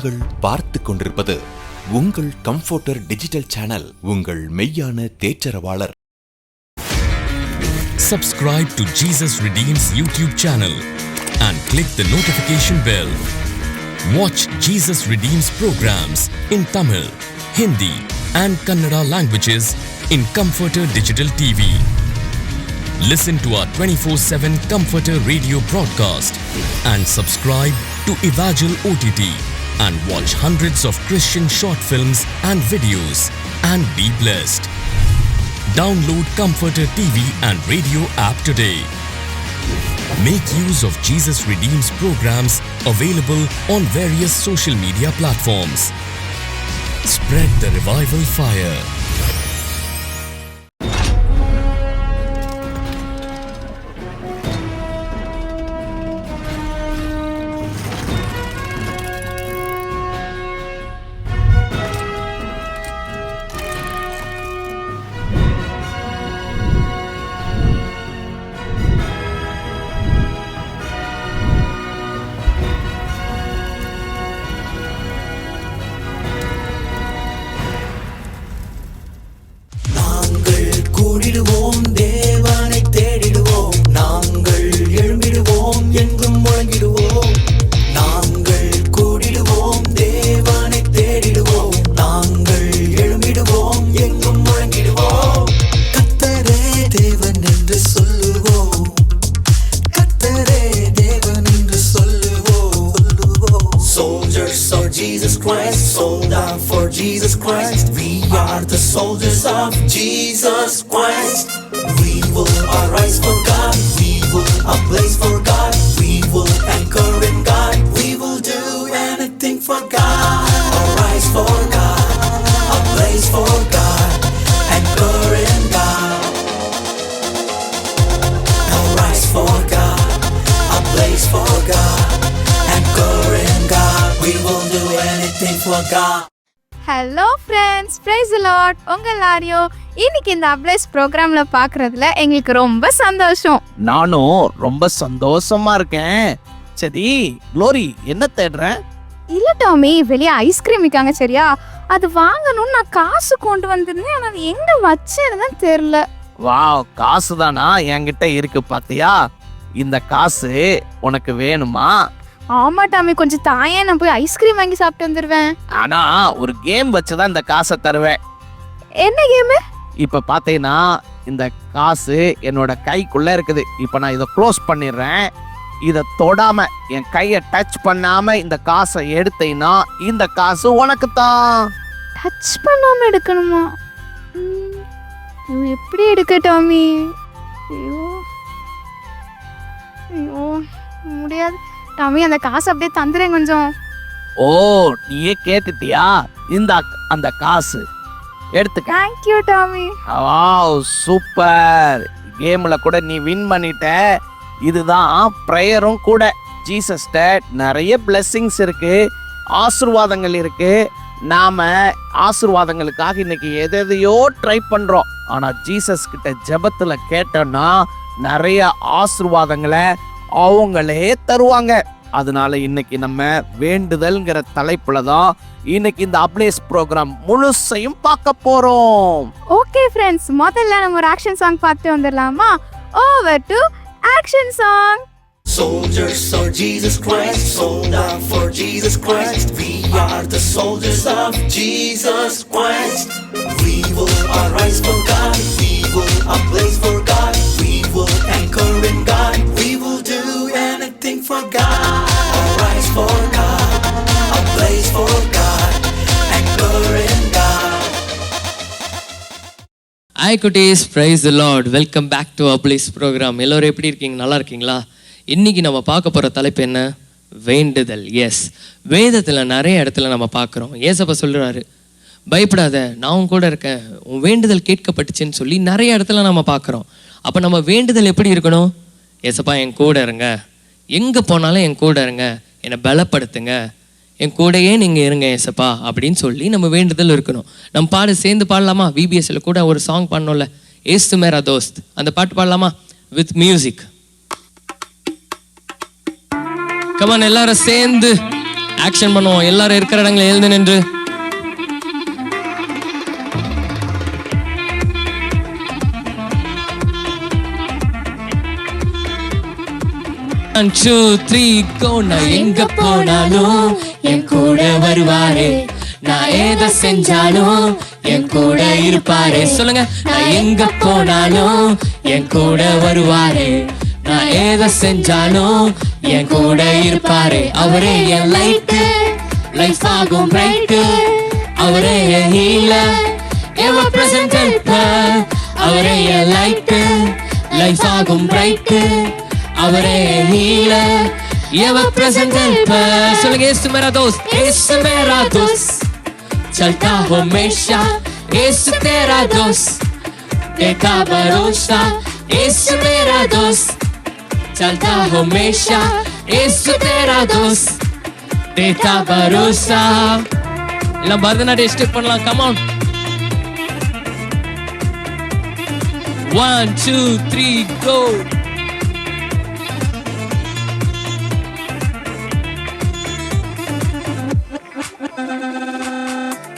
நீங்கள் பார்த்து கொண்டிருப்பது உங்கள் கம்ஃபர்டர் டிஜிட்டல் சேனல், உங்கள் மெய்யான தேற்றரவாளர். Subscribe to Jesus Redeems YouTube channel and click the notification bell. Watch Jesus Redeems programs in Tamil, Hindi and Kannada languages in Comforter Digital TV. Listen to our 24/7 Comforter radio broadcast and subscribe to Evangel OTT and watch hundreds of Christian short films and videos and be blessed. Download Comforter TV and radio app today. Make use of Jesus Redeems programs available on various social media platforms. Spread the revival fire. Jesus Christ, sold out for Jesus Christ. We are the soldiers of Jesus Christ. We will arise for God. We will ablaze for God. We will anchor in God. We will do anything for God. Arise for God. Ablaze for God. Anchor in God. Arise for God. Ablaze for God. Anchor in God. We will do anything for God. Hello friends, praise the Lord. உங்க எல்லாரையும் இன்னைக்கு இந்த applies ப்ரோக்ராம்ல பார்க்கறதுல எங்களுக்கு ரொம்ப சந்தோஷம். நானும் ரொம்ப சந்தோஷமா இருக்கேன். சரி க்ளோரி, என்ன தேடுற? இல்ல டாமி, வெளியே ஐஸ்கிரீம் விற்காங்க, சரியா? அது வாங்கணும்னு நான் காசு கொண்டு வந்திருந்தேன். ஆனால் அது எங்க வச்சேன்னு தெரியல. வாவ், காசு தானா என்கிட்ட இருக்கு பாத்தியா? இந்த காசு உனக்கு வேணுமா? ஆமா டாமி, கொஞ்சம் தாயே, நான் போய் ஐஸ்கிரீம் வாங்கி சாப்பிட்டு வந்துடுவேன். ஆனா ஒரு கேம் வச்சுதான் இந்த காசை தருவேன். என்ன கேம்? இப்ப பாத்தீங்கன்னா இந்த காசு என்னோட கைக்குள்ள இருக்குது. இப்ப நான் இதை க்ளோஸ் பண்ணிடுறேன். இதை தொடாம, என் கையை டச் பண்ணாம இந்த காசை எடுத்தீங்கன்னா இந்த காசு உனக்கு தான். டச் பண்ணாம எடுக்கணுமா? எப்படி எடுக்க டாமி? ஐயோ ஐயோ, முடியாது டாமி, அந்த காசு அப்படியே தந்துறேன் கொஞ்சம். ஓ, நீயே கேட்டுட்டியா? இந்த அந்த காசு எடுத்துக்க. Thank you Tommy. Wow, super. கேம்ல கூட நீ வின் பண்ணிட்ட. இதுதான் பிரேயரும் கூட. ஜீசஸ்ட நிறைய பிளெஸிங்ஸ் இருக்கு, ஆசீர்வாதங்கள் இருக்கு. நாம ஆசீர்வாதங்களுக்காக இன்னைக்கு எதையோ ட்ரை பண்றோம். ஆனா ஜீசஸ் கிட்ட ஜெபத்துல கேட்டோம்னா நிறைய ஆசீர்வாதங்களை அவங்களே தருவாங்க. அதனால இன்னைக்கு நம்ம வேண்டுதல்ங்கிற தலைப்புல தான் இன்னைக்கு இந்த அப்ளைஸ் ப்ரோக்ராம் முழுசையும் பார்க்க போறோம். ஓகே ஃப்ரெண்ட்ஸ், முதல்ல நம்ம ஒரு ஆக்ஷன் சாங் பார்த்து வந்துடலாமா? Over to action song. Soldiers of Jesus Christ, sold out for Jesus Christ. We are the soldiers of Jesus Christ. We will arise for God. We will ablaze for God. We will anchor in God. We will do anything for God. Arise for God. Ablaze for God. Anchor in God. Hi குட்டீஸ், praise the Lord. Welcome back to Ablaze program. எல்லோரும் எப்படி இருக்கீங்க? நல்லா இருக்கீங்களா? இன்னைக்கு நம்ம பார்க்க போகிற தலைப்பு என்ன? வேண்டுதல். எஸ், வேதத்தில் நிறைய இடத்துல நம்ம பார்க்குறோம். ஏசப்பா சொல்கிறாரு, பயப்படாத, நான் உன் கூட இருக்கேன், உன் வேண்டுதல் கேட்கப்பட்டுச்சுன்னு சொல்லி நிறைய இடத்துல நம்ம பார்க்குறோம். அப்போ நம்ம வேண்டுதல் எப்படி இருக்கணும்? ஏசப்பா என் கூட இருங்க, எங்கே போனாலும் என் கூட இருங்க, என்னை பலப்படுத்துங்க, என் கூடையே நீங்கள் இருங்க ஏசப்பா அப்படின்னு சொல்லி நம்ம வேண்டுதல் இருக்கணும். நம்ம சேர்ந்து பாடலாமா? விபிஎஸ்ல கூட ஒரு சாங் பாடணும்ல, ஏஸ்து மேரா தோஸ்த், அந்த பாட்டு பாடலாமா? With music. கமான், எல்லாரும் சேர்ந்து ஆக்ஷன் பண்ணுவோம். எல்லாரும் இருக்கிற இடங்களை எழுந்து நின்று. One, two, three, go. நான் எங்க போனாலும் என் கூட வருவாரு. நான் எதை செஞ்சாலும் என் கூட இருப்பாரு. சொல்லுங்க. நான் எங்க போனாலும் என் கூட வருவாரு. நான் எதை செஞ்சாலும் என் கூட இருப்பாரு. அவரே என் லைட், லைஃப் ஆகும் பிரைட். அவரே என் ஹீலர், எவர் பிரசன்ட் ஹெல்ப்பர். அவரே என் லைட், லைஃப் ஆகும் பிரைட். அவரே ஹீலர், எவர் பிரசன்ட் ஹெல்ப்பர். சொல்லுங்க. यीशु मेरा दोस्त, यीशु मेरा दोस्त, चलता हो हमेशा. यीशु तेरा दोस्त, देखा भरोसा. यीशु मेरा दोस्त, चलता हो हमेशा. यीशु तेरा दोस्त, देखा भरोसा. எல்லாம் பரதநாட்டியம் ஸ்டெப் பண்ணலாம். Come on. 1, 2, 3, go.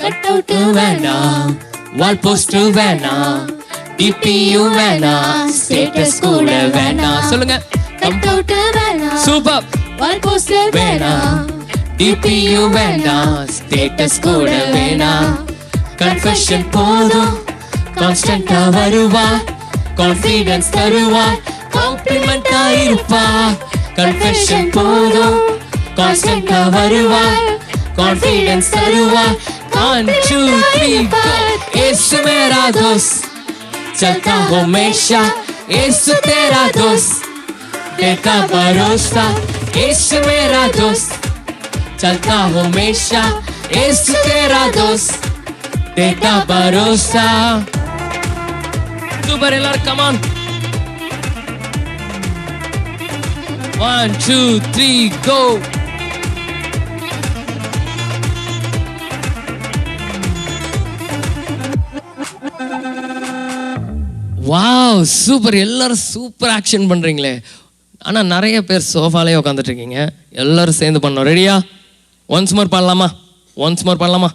கட்அவுட் வேணாம், வால் போஸ்ட் வேணாம், டிபியு வேணாம், ஸ்டேட்டஸ் கூட வேணாம். சொல்லுங்க. கட்அவுட் வேணாம், சூப்பர். வால் போஸ்டர் வேணாம், டிபியு வேணாம், ஸ்டேட்டஸ் கூட வேணாம். கன்ஃபெஷன் போதும், கான்ஸ்டன்டா வருவா, கான்ஃபிடன்ஸ் தருவா, காம்ப்ளிமெண்டா இருப்பா. கன்ஃபெஷன் போதும், கான்ஸ்டன்டா வருவா, கான்ஃபிடன்ஸ் தருவா. 1, 2, 3, go. यीशु मेरा दोस्त, चलता हो हमेशा. यीशु तेरा दोस्त, देखा भरोसा. यीशु मेरा दोस्त, चलता हो हमेशा. यीशु तेरा दोस्त, देखा भरोसा. Super, எல்லாரும் come on. 1, 2, 3, go. Wow, super. எல்லாரும் சூப்பர் ஆக்ஷன் பண்றீங்களே. ஆனா நிறைய பேர் சோஃபாலே உட்காந்துட்டு இருக்கீங்க. எல்லாரும் சேர்ந்து பண்ணோம். ரெடியா? ஒன்ஸ் மோர் பண்ணலாமா? ஒன்ஸ் மோர் பண்ணலாமா?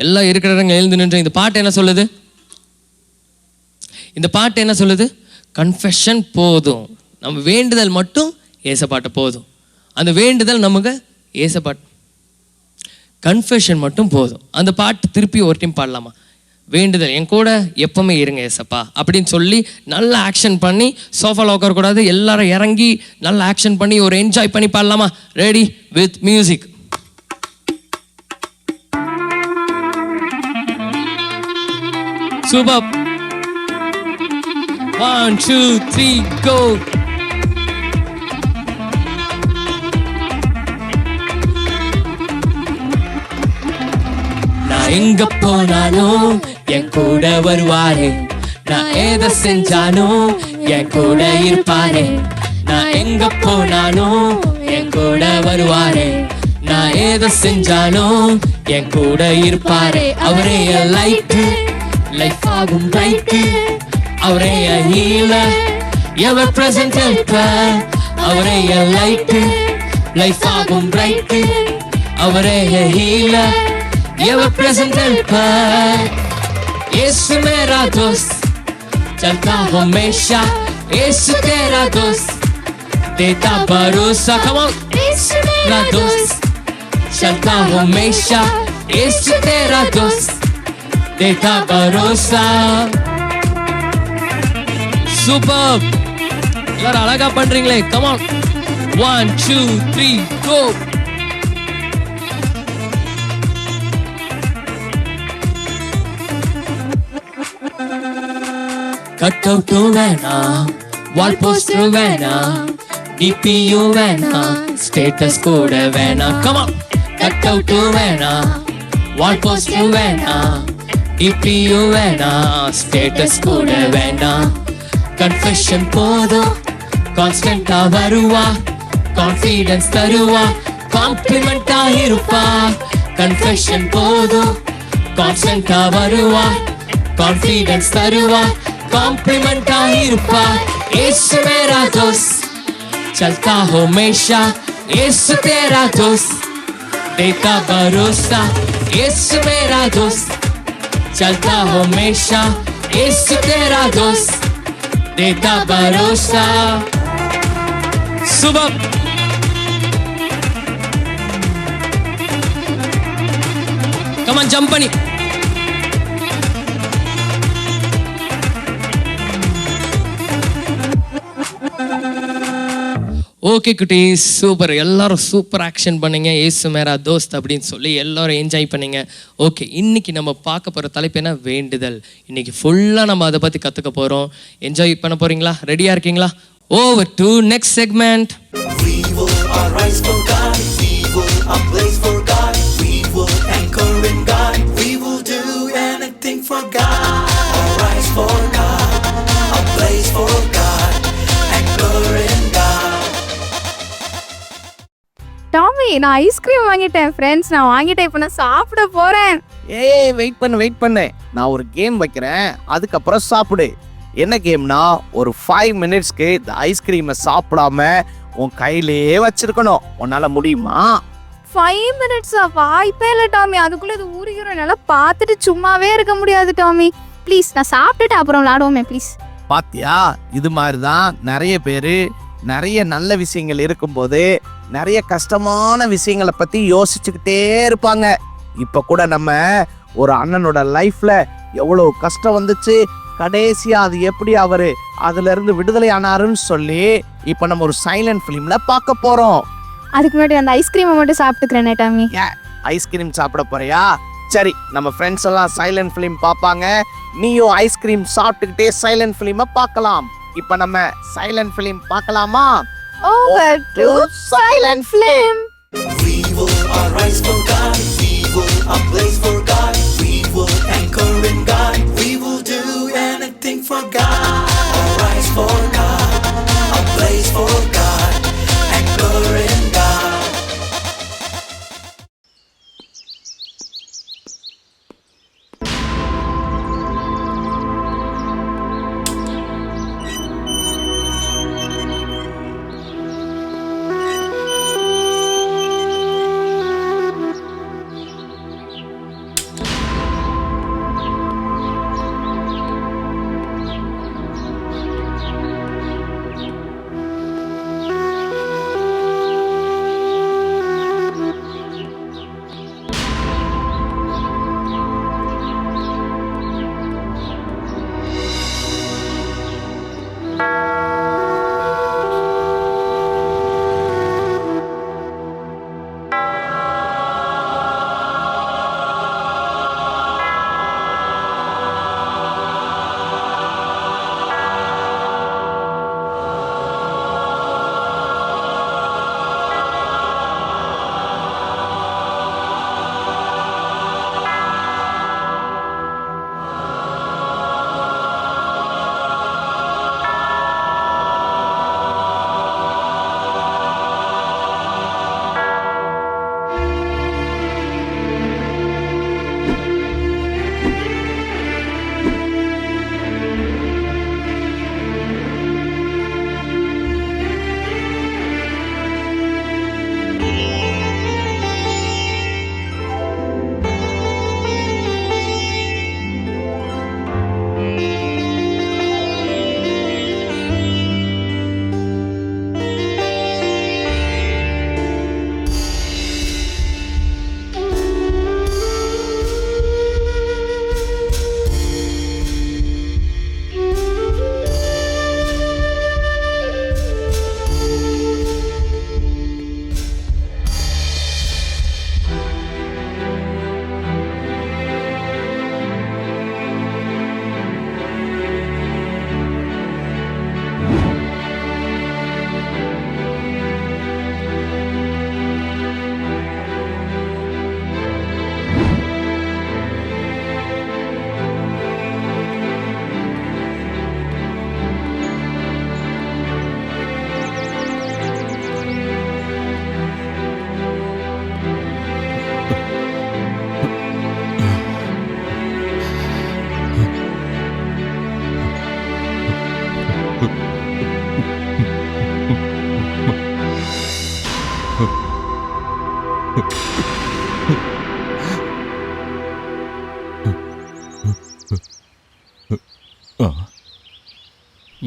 எல்லாம் இருக்கிறவங்க எழுந்து நின்று. இந்த பாட்டு என்ன சொல்லுது? இந்த பாட்டு என்ன சொல்லுது? கன்ஃபெஷன் போதும், நம்ம வேண்டுதல் மட்டும் ஏசப்பாட்டு போதும். அந்த வேண்டுதல் நமக்கு ஏசப்பாட்டு, கன்ஃபெஷன் மட்டும் போதும். அந்த பாட்டு திருப்பி ஒரு டைம் பாடலாமா? வேண்டுதல் என் கூட எப்பவுமே இருங்க ஏசப்பா அப்படின்னு சொல்லி நல்லா ஆக்ஷன் பண்ணி, சோஃபாவில் உட்காரக்கூடாது, எல்லாரும் இறங்கி நல்லா ஆக்ஷன் பண்ணி ஒரு என்ஜாய் பண்ணி பாடலாமா? Ready with music. Super. 1, 2, 3, go. நான் எங்க போனாலும் என் கூட வருவாரு. நான் எதை செஞ்சாலும் என் கூட இருப்பாரு. நான் எங்க போனாலும் என் கூட வருவாரு. நான் எதை செஞ்சாலும் என் கூட இருப்பாரு. அவரே என் லைட், லைஃப் ஆகும் பிரைட். அவரே என் ஹீலர், எவர் பிரசன்ட் ஹெல்ப்பர். அவரே என் லைட், லைஃப் ஆகும் பிரைட். அவரே என் ஹீலர், ever present helper. यीशु मेरा दोस्त, चलता हो हमेशा. यीशु तेरा दोस्त, देता भरोसा. Come on. यीशु मेरा दोस्त, चलता हो हमेशा. यीशु तेरा दोस्त, देता भरोसा. Super. எல்லாரும் அழகா பண்றீங்களே. Come on. 1, 2, 3, go. கட்அவுட் வேணாம், வால் போஸ்டர் வேணாம், டிபியு வேணாம், ஸ்டேட்டஸ் கூட வேணாம். Come on. கட்அவுட் வேணாம், வால் போஸ்டர் வேணாம், டிபியு வேணாம், ஸ்டேட்டஸ் கூட வேணாம். கன்ஃபெஷன் போதும், கான்ஸ்டன்டா வருவா, கான்ஃபிடன்ஸ் தருவா, காம்ப்ளிமெண்டா இருப்பா. கன்ஃபெஷன் போதும், கான்ஸ்டன்டா வருவா, கான்ஃபிடன்ஸ் தருவா, காம்ப்ளிமெண்டா இருப்பா. यीशु मेरा दोस्त, चलता हो हमेशा. यीशु तेरा दोस्त, देता भरोसा यीशु मेरा दोस्त चलता हो हमेशा यीशु तेरा दोस्त देता भरोसा सुबह Come on, jump பண்ணி ஓகே குட்டீஸ் சூப்பர் எல்லாரும் சூப்பர் ஆக்ஷன் பண்ணீங்க ஏசு மேரா தோஸ்த் அப்படின்னு சொல்லி எல்லாரும் என்ஜாய் பண்ணீங்க ஓகே இன்னைக்கு நம்ம பார்க்க போகிற தலைப்பு என்ன வேண்டுதல் இன்னைக்கு ஃபுல்லாக நம்ம அதை பற்றி கற்றுக்க போகிறோம் என்ஜாய் பண்ண போகிறீங்களா ரெடியாக இருக்கீங்களா over to next segment We will arise for God. We will ablaze for God. We will anchor in God. We will do anything for God. Arise for God. Ablaze for God. Anchor in God. Tommy நான் ice cream வாங்கிட்டேன் friends நான் வாங்கிட்டேன் இப்போ நான் சாப்பிட போறேன் ஏய் wait பண்ணு நான் ஒரு கேம் வைக்கிறேன் அதுக்கப்புறம் சாப்பிடு என்ன கேம்னா ஒரு 5 மினிட்ஸ்க்கு இந்த ஐஸ்கிரீமை சாப்பிடாம உன் கையிலேயே வச்சிருக்கணும் உன்னால முடியுமா 5 மினிட்ஸா வாய்ப்பே இல்லை டாமி அதுக்குள்ள இது ஊறிக்கிறோம் என்னால் பார்த்துட்டு சும்மாவே இருக்க முடியாது டாமி ப்ளீஸ் நான் சாப்பிட்டுட்டு அப்புறம் விளாடுவோமே ப்ளீஸ் பாத்தியா இது மாதிரி தான் நிறைய பேர் நிறைய நல்ல விஷயங்கள் இருக்கும்போது நிறைய கஷ்டமான விஷயங்களை பத்தி யோசிச்சுக்கிட்டே இருப்பாங்க இப்ப கூட நம்ம ஒரு அண்ணனோட லைஃப்ல எவ்வளவு கஷ்டம் வந்துச்சு கடைசியா அது எப்படி அவரு அதுல இருந்து விடுதலை ஆனாருன்னு சொல்லி இப்ப நம்ம ஒரு சைலண்ட் பிலிம்ல பார்க்க போறோம் அதுக்கு முன்னாடி அந்த ஐஸ்கிரீமை மட்டும் சாப்பிட்டுக்கிறேனே டாமி ஐஸ்கிரீம் சாப்பிட போறியா சரி நம்ம ஃப்ரெண்ட்ஸ் எல்லாம் சைலண்ட் பிலிம் பார்ப்பாங்க நீயும் ஐஸ்கிரீம் சாப்பிட்டுக்கிட்டே சைலண்ட் பிலிமை பார்க்கலாம் இப்ப நம்ம சைலண்ட் பிலிம் பார்க்கலாமா over to silent film We will arise for God. We will ablaze for God. We will anchor in God. We will do anything for God. Arise for God. Ablaze for God. Anchor in God.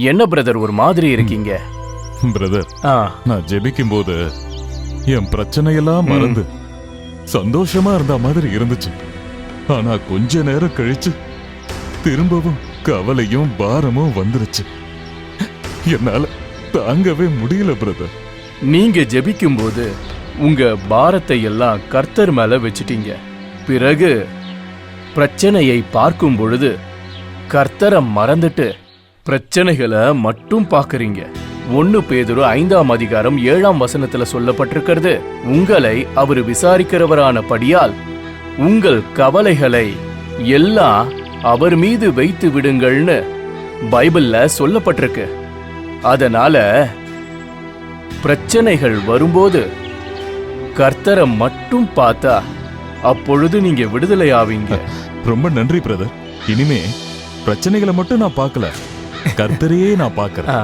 என்ன brother ஒரு மாதிரி இருக்கீங்க? Brother, ஆ, நான் ஜெபிக்கும் போது என் பிரச்சனையெல்லாம் மறந்து சந்தோஷமா இருந்த மாதிரி இருந்துச்சு. ஆனா கொஞ்ச நேரம் கழிச்சு திரும்பவும் கவலையும் பாரமும் வந்துருச்சு. என்னால தாங்கவே முடியல பிரதர். நீங்க ஜெபிக்கும் போது உங்க பாரத்தை எல்லாம் கர்த்தர் மேல வச்சிட்டீங்க. பிறகு பிரச்சனையை பார்க்கும் பொழுது கர்த்தரை மறந்துட்டு பிரச்சனைகளை மட்டும் பார்க்கறீங்க. 1 பேதுரு 5ஆம் அதிகாரம் 7ஆம் வசனத்துல சொல்லப்பட்டிருக்கிறது, உங்களை அவர் விசாரிக்கிறவரானபடியால் உங்கள் கவலைகளை எல்லாம் அவர் மீது வைத்து விடுங்கள்னு பைபிள்ல சொல்லப்பட்டிருக்கு. அதனால பிரச்சனைகள் வரும்போது கர்த்தரை மட்டும் பார்த்தா அப்பொழுது நீங்க விடுதலை ஆவீங்க. ரொம்ப நன்றி பிரதர். இனிமே பிரச்சனைகளை மட்டும் நான் பார்க்கல, கர்த்தரையே நான் பார்க்கறேன். ஆ.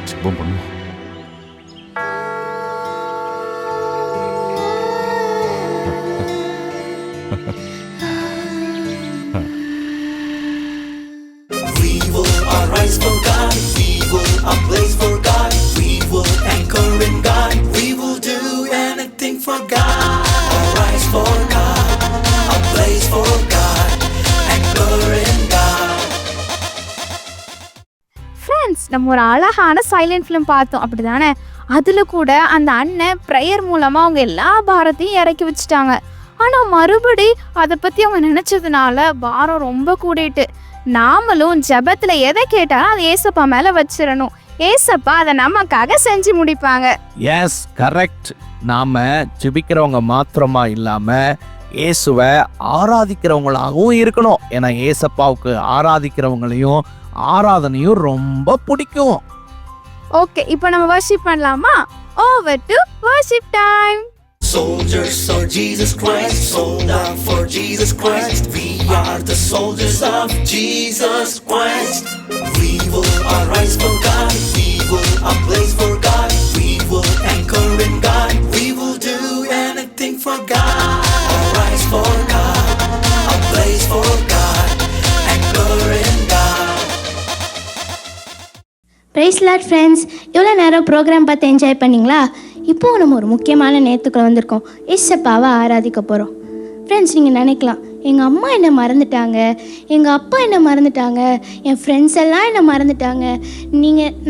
ஜெபம் பண்ணுவோம். We will arise for God. We will ablaze for God. We will anchor in God. We will do anything for God. Arise for God. Ablaze for God. Anchor in God. Friends, நம்ம ஒரு அழகான silent film பார்த்தோம், அப்படிதானே? அதில் கூட அந்த அண்ணன் prayer மூலமாக அவங்க எல்லா பாரத்தையும் இறக்கி வச்சுட்டாங்க. ஆனால் மறுபடி அதை பற்றி அவங்க நினச்சதுனால பாரம் ரொம்ப கூடிட்டு. நாமளும் ஜெபத்தில் எதை கேட்டாலும் அதை ஏசப்பா மேலே வச்சிடணும். ஏசப்பா அதை நமக்காக செஞ்சு முடிப்பாங்க. Yes, correct. நாம ஜெபிக்கிறவங்க மாத்திரமா இல்லாம இயேசுவை ஆராதிக்கிறவங்களாகவும் இருக்கணும். ஏன்னா ஏசப்பாவுக்கு ஆராதிக்கிறவங்களையும் ஆராதனையும் ரொம்ப பிடிக்கும். ஓகே, இப்போ நம்ம வர்ஷிப் பண்ணலாமா? Over to worship time. Soldiers of Jesus Christ, sold out for Jesus Christ. We are the soldiers of Jesus Christ. We will arise for God. We will ablaze for God. We will anchor in God. We will do anything for God. Arise for God. Ablaze for God. Anchor in God. Praise Lord friends, இவ்வளோ நேரம் program பார்த்து enjoy பண்ணிங்களா? இப்போது நம்ம ஒரு முக்கியமான நேரத்துக்குள்ள வந்திருக்கோம். ஏசப்பாவை ஆராதிக்க போகிறோம். ஃப்ரெண்ட்ஸ், நீங்கள் நினைக்கலாம், எங்கள் அம்மா என்னை மறந்துட்டாங்க, எங்கள் அப்பா என்னை மறந்துட்டாங்க, என் ஃப்ரெண்ட்ஸ் எல்லாம் என்னை மறந்துட்டாங்க,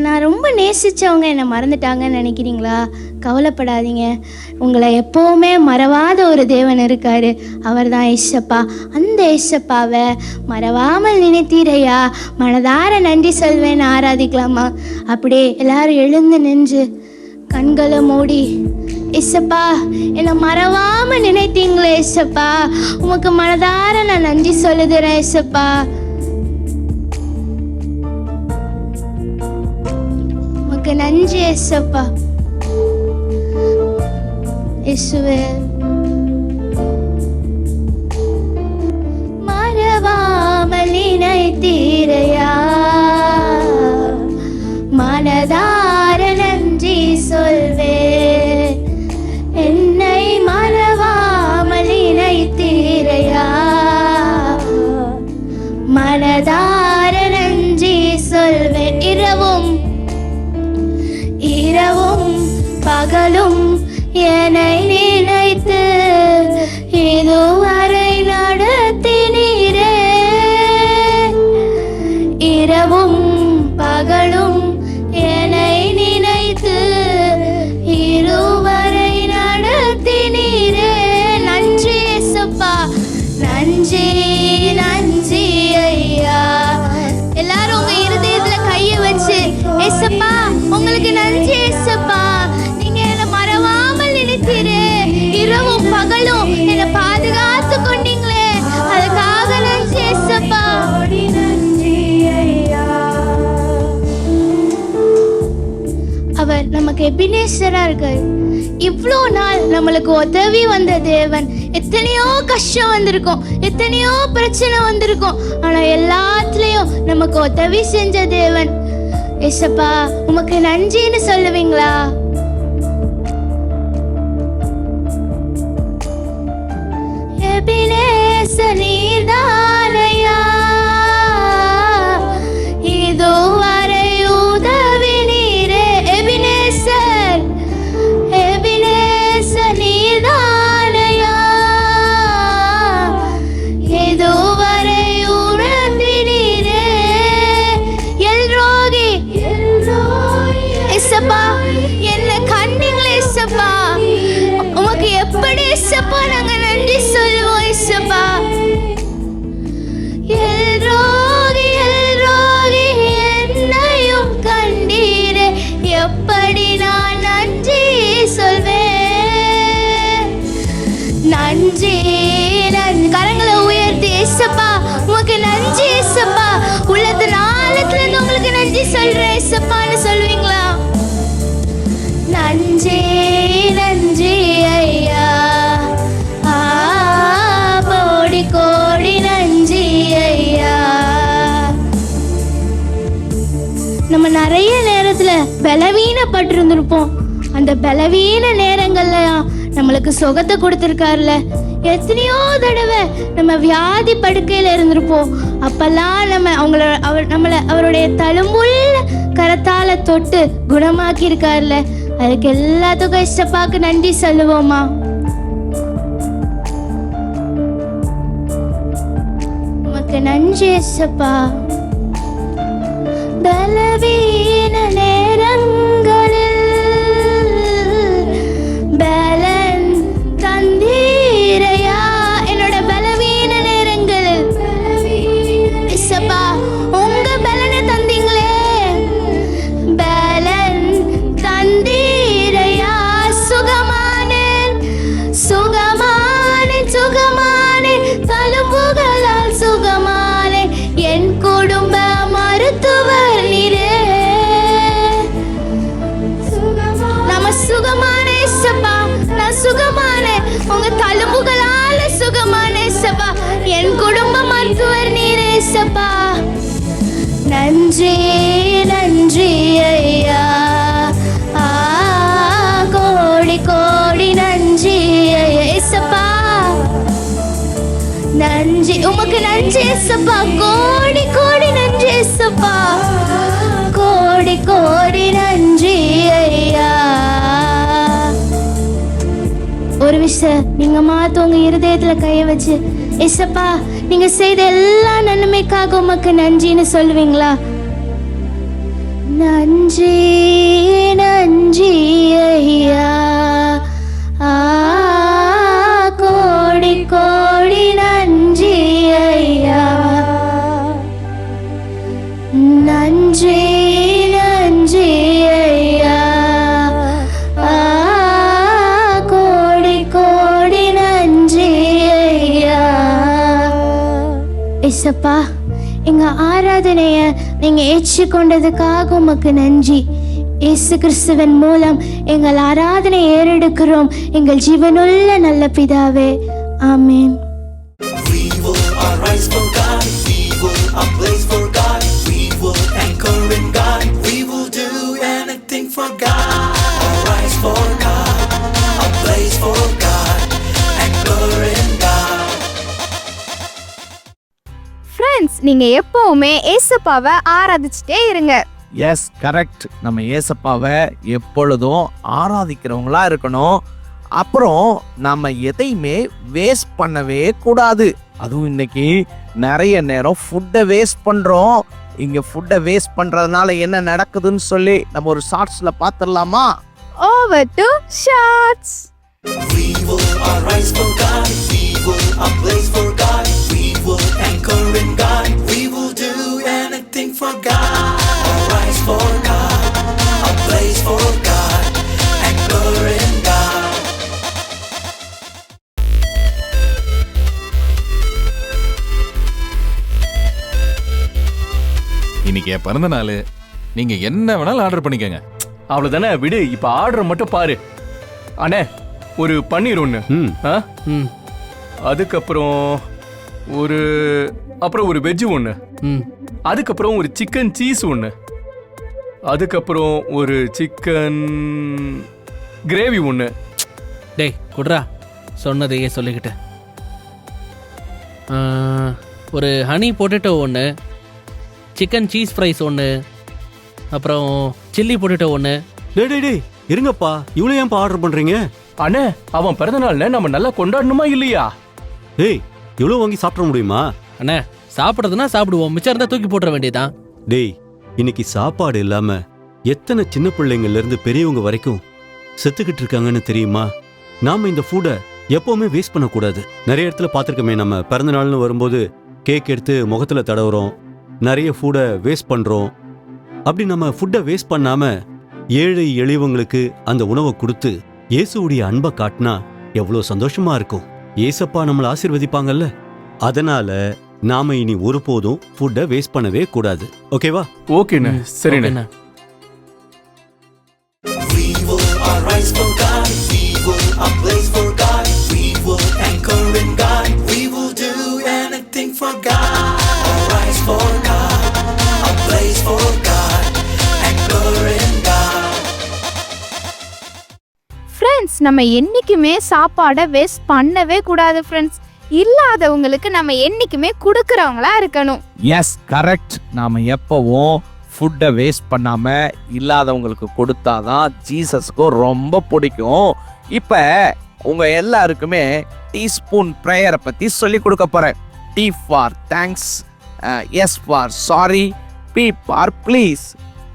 நான் ரொம்ப நேசித்தவங்க என்னை மறந்துட்டாங்கன்னு நினைக்கிறீங்களா? கவலைப்படாதீங்க. உங்களை எப்போவுமே மறவாத ஒரு தேவன் இருக்கார். அவர் தான் ஏசப்பா. அந்த ஏசப்பாவை மறவாமல் நினைத்தீரையா, மனதார நன்றி சொல்வேன்னு ஆராதிக்கலாமா? அப்படியே எல்லாரும் எழுந்து நின்று கண்களை மூடி, ஏசப்பா என்னை மறவாம நினைத்தீங்களே ஏசப்பா, உமக்கு மனதார நான் நன்றி சொல்லுகிறேன் ஏசப்பா. உமக்கு நன்றி ஏசப்பா. இயேசுவே, மறவாமல் நினைத்தீரையா, மனதார நன்றி சொல்வேன். என்னை மறவாமல் நினைத்தீரையா, மனதார நன்றி சொல்வேன். இரவும் இரவும் பகலும் என்னை நினைத்து இதுவரை நடத்தினீரே. இரவும் பகலும் என்னை நினைத்து இதுவரை நடத்தினீரே. நன்றி ஏசப்பா, நன்றி நன்றி ஐயா. எல்லாரும் உங்க இருதயத்துல கையை வச்சு, ஏசப்பா உங்களுக்கு நன்றி ஏசப்பா, நீங்க என்னை மறவாமல் நினைத்தீரே, இரவும் பகலும் என்னை பாதுகாத்து கொண்டீங்களே, அதுக்காக நன்றி ஏசப்பா. அவர் நமக்கு எபினேசரா இருக்காரு. இவ்வளோ நாள் நம்மளுக்கு உதவி வந்த தேவன் எத்தனையோ கஷ்டம் வந்திருக்கும், எத்தனையோ பிரச்சனை வந்திருக்கும். ஆனா எல்லாத்துலயும் நமக்கு உதவி செஞ்ச தேவன். ஏசப்பா உமக்கு நன்றின்னு சொல்லுவீங்களா? எபினேசர் நீர்தானையா, இதுவரை உதவி நீரே. எபினேசர், எபினேசர் நீர்தானையா, இதுவரை உணர்த்தி நீரே. எல்ரோகி, ஏசப்பா என்ன கண்டீங்களே ஏசப்பா, உமக்கு எப்படி ஏசப்பா நாங்க நன்றி சொல்லுவோம் ஏசப்பா. எல்ரோகி, எல்ரோகி என்னையும் கண்டீரே, எப்படி நான் நன்றி சொல்வேன். நன்றி கரங்களை உயர்த்தி ஏசப்பா உமக்கு நன்றி ஏசப்பா. உள்ளது நாளத்துல இருந்து உங்களுக்கு நன்றி சொல்றேன் ஏசப்பான்னு சொல்லுவீங்களா? நன்றி நன்றி ஐயா, கோடி கோடி நன்றி ஐயா. நம்ம நிறைய நேரத்துல பலவீனப்பட்டு இருந்திருப்போம். அந்த பலவீன நேரங்கள்ல நம்மளுக்கு சுகத்தை கொடுத்துருக்காருல. எத்தனையோ தடவை நம்ம வியாதி படுக்கையில இருந்திருப்போம். அப்பெல்லாம் நம்மளை அவருடைய தழும்புள்ள கரத்தால தொட்டு குணமாக்கி இருக்காருல. அதுக்கு எல்லாத்துக்கும் ஏசப்பாக்கு நன்றி சொல்லுவோமா? உமக்கு நன்றி ஏசப்பா. பலவீன நேரங்களில் பலன் தந்தீரையா. என்னோட பலவீன நேரங்களில் ஏசப்பா உங்க பலனை தந்தீங்களே, பலன் தந்தீரையா. சுகமானேன் சுகமானேன் சுகமானேன், தழும்புகளால் சுகமானேன். என் குடும்ப மருத்துவர் நீரே. நம்ம சுகமான ஏசப்பா, நான் சுகமானேன். உங்க தழும்புகளால சுகமான ஏசப்பா. என் குடும்ப மருத்துவர் நீரே ஏசப்பா. நன்றி நன்றி ஐயா, கோடி கோடி நன்றி ஐயா ஏசப்பா. நன்றி உமக்கு நன்றி ஏசப்பா. கோடி கோடி நன்றி ஏசப்பா. கோடி கோடி நன்றி ஐயா. ஒரு விஷயம் நீங்க மாத்த உங்க இருதயத்துல கைய வச்சு ஏசப்பா நீங்க செய்த எல்லா நன்மைக்காக உமக்கு நன்றின்னு சொல்லுவீங்களா? நன்றி நன்றி ஐயா, கோடி கோடி நன்றி ஐயா. நன்றி நன்றி ஐயா, கோடி கோடி நன்றி ஐயா. ஏசப்பா எங்க ஆராதனைய நீங்க ஏற்றுக்கொண்டதுக்காக உமக்கு நன்றி. இயேசு கிறிஸ்துவின் மூலம் எங்கள் ஆராதனை ஏறெடுக்கிறோம் எங்கள் ஜீவனுள்ள நல்ல பிதாவே, ஆமென். We will arise for God, we will ablaze for God, we will anchor in God, we will do anything for God. Arise for God, ablaze for God, anchor in God. Friends, நீங்க எப்பவுமே ஏசப்பாவை ஆராதிச்சுட்டே இருங்க. Yes correct. நம்ம ஏசப்பாவை எப்பொழுதும் ஆராதிக்கிறவங்களா இருக்கணும். அப்புறம் நம்ம எதையுமே வேஸ்ட் பண்ணவே கூடாது. அதுவும் இன்னைக்கு நிறைய நேரம் ஃபுட்டை வேஸ்ட் பண்றோம். இங்க ஃபுட்டை வேஸ்ட் பண்றதுனால என்ன நடக்குதுன்னு சொல்லி நம்ம ஒரு ஷார்ட்ஸ்ல பாத்துடலாமா? Over to shorts. We will arise for God, we will ablaze for God, we will anchor in God, we will do anything for God. Arise for God, ablaze for God, anchor in God. இன்னைக்கு என் பிறந்த நாள், நீங்க என்ன வேணாலும் order பண்ணிக்கங்க. அவ்வளவுதானே, விடு. இப்ப ஆர்டர் மட்டும் பாரு. அண்ணே, ஒரு பன்னீர் ஒண்ணு. அதுக்கப்புறம் ஒரு வெஜ்ஜு ஒன்று, அதுக்கப்புறம் ஒரு சிக்கன் சீஸ் ஒன்று, அதுக்கப்புறம் ஒரு சிக்கன் கிரேவி ஒன்று. டேய் குட்ரா, சொன்னதையே சொல்லிக்கிட்டு. ஒரு ஹனி பொட்டேட்டோ ஒன்று, சிக்கன் சீஸ் ஃப்ரைஸ் ஒன்று, அப்புறம் சில்லி பொட்டேட்டோ ஒன்று. டேய் இருங்கப்பா, இவ்வளோ ஏன்ப்பா ஆர்டர் பண்ணுறீங்க? அண்ணே, அவன் பிறந்த நாள்ல நம்ம நல்லா கொண்டாடணுமா இல்லையா? டேய், இவ்வளோ வாங்கி சாப்பிட முடியுமா? அண்ணே, சாப்பிட்றதுனா சாப்பிடுவோம், மிச்சம் இருந்தால் தூக்கி போட்டுற வேண்டியதான். டேய், இன்னைக்கு சாப்பாடு இல்லாம எத்தனை சின்ன பிள்ளைங்கள்ல இருந்து பெரியவங்க வரைக்கும் செத்துக்கிட்டு இருக்காங்கன்னு தெரியுமா? நாம இந்த ஃபுட்டை எப்பவுமே வேஸ்ட் பண்ணக்கூடாது. நிறைய இடத்துல பார்த்துருக்கோமே, நம்ம பிறந்த நாள்னு வரும்போது கேக் எடுத்து முகத்துல தடவுறோம், நிறைய ஃபுட்டை வேஸ்ட் பண்றோம். அப்படி நம்ம ஃபுட்டை வேஸ்ட் பண்ணாம ஏழை எளியவங்களுக்கு அந்த உணவை கொடுத்து இயேசுவுடைய அன்பை காட்டினா எவ்வளோ சந்தோஷமா இருக்கும். ஏசப்பா நம்மளை ஆசீர்வதிப்பாங்கல்ல. அதனால நாம இனி ஒருபோதும் ஃபுட்டை வேஸ்ட் பண்ணவே கூடாது. ஓகேவா? ஓகேண்ணே, சரிண்ணே. We will arise for God. We will ablaze for God. We will anchor in God. We will do anything for God. Arise for God. Ablaze for God. Anchor in God. Friends, நம்ம என்றைக்குமே சாப்பாடை waste பண்ணவே கூடாது friends. இல்லாதவங்களுக்கு நம்ம என்றைக்குமே கொடுக்குறவங்களா இருக்கணும். Yes, correct. நாம எப்பவும் ஃபுட்டை வேஸ்ட் பண்ணாம இல்லாதவங்களுக்கு கொடுத்தாதான் ஜீசஸ்க்கு ரொம்ப பிடிக்கும். இப்போ உங்க எல்லாருக்குமே டீஸ்பூன் ப்ரேயரை பத்தி சொல்லி கொடுக்க போறேன். T for thanks, S for sorry, P for please.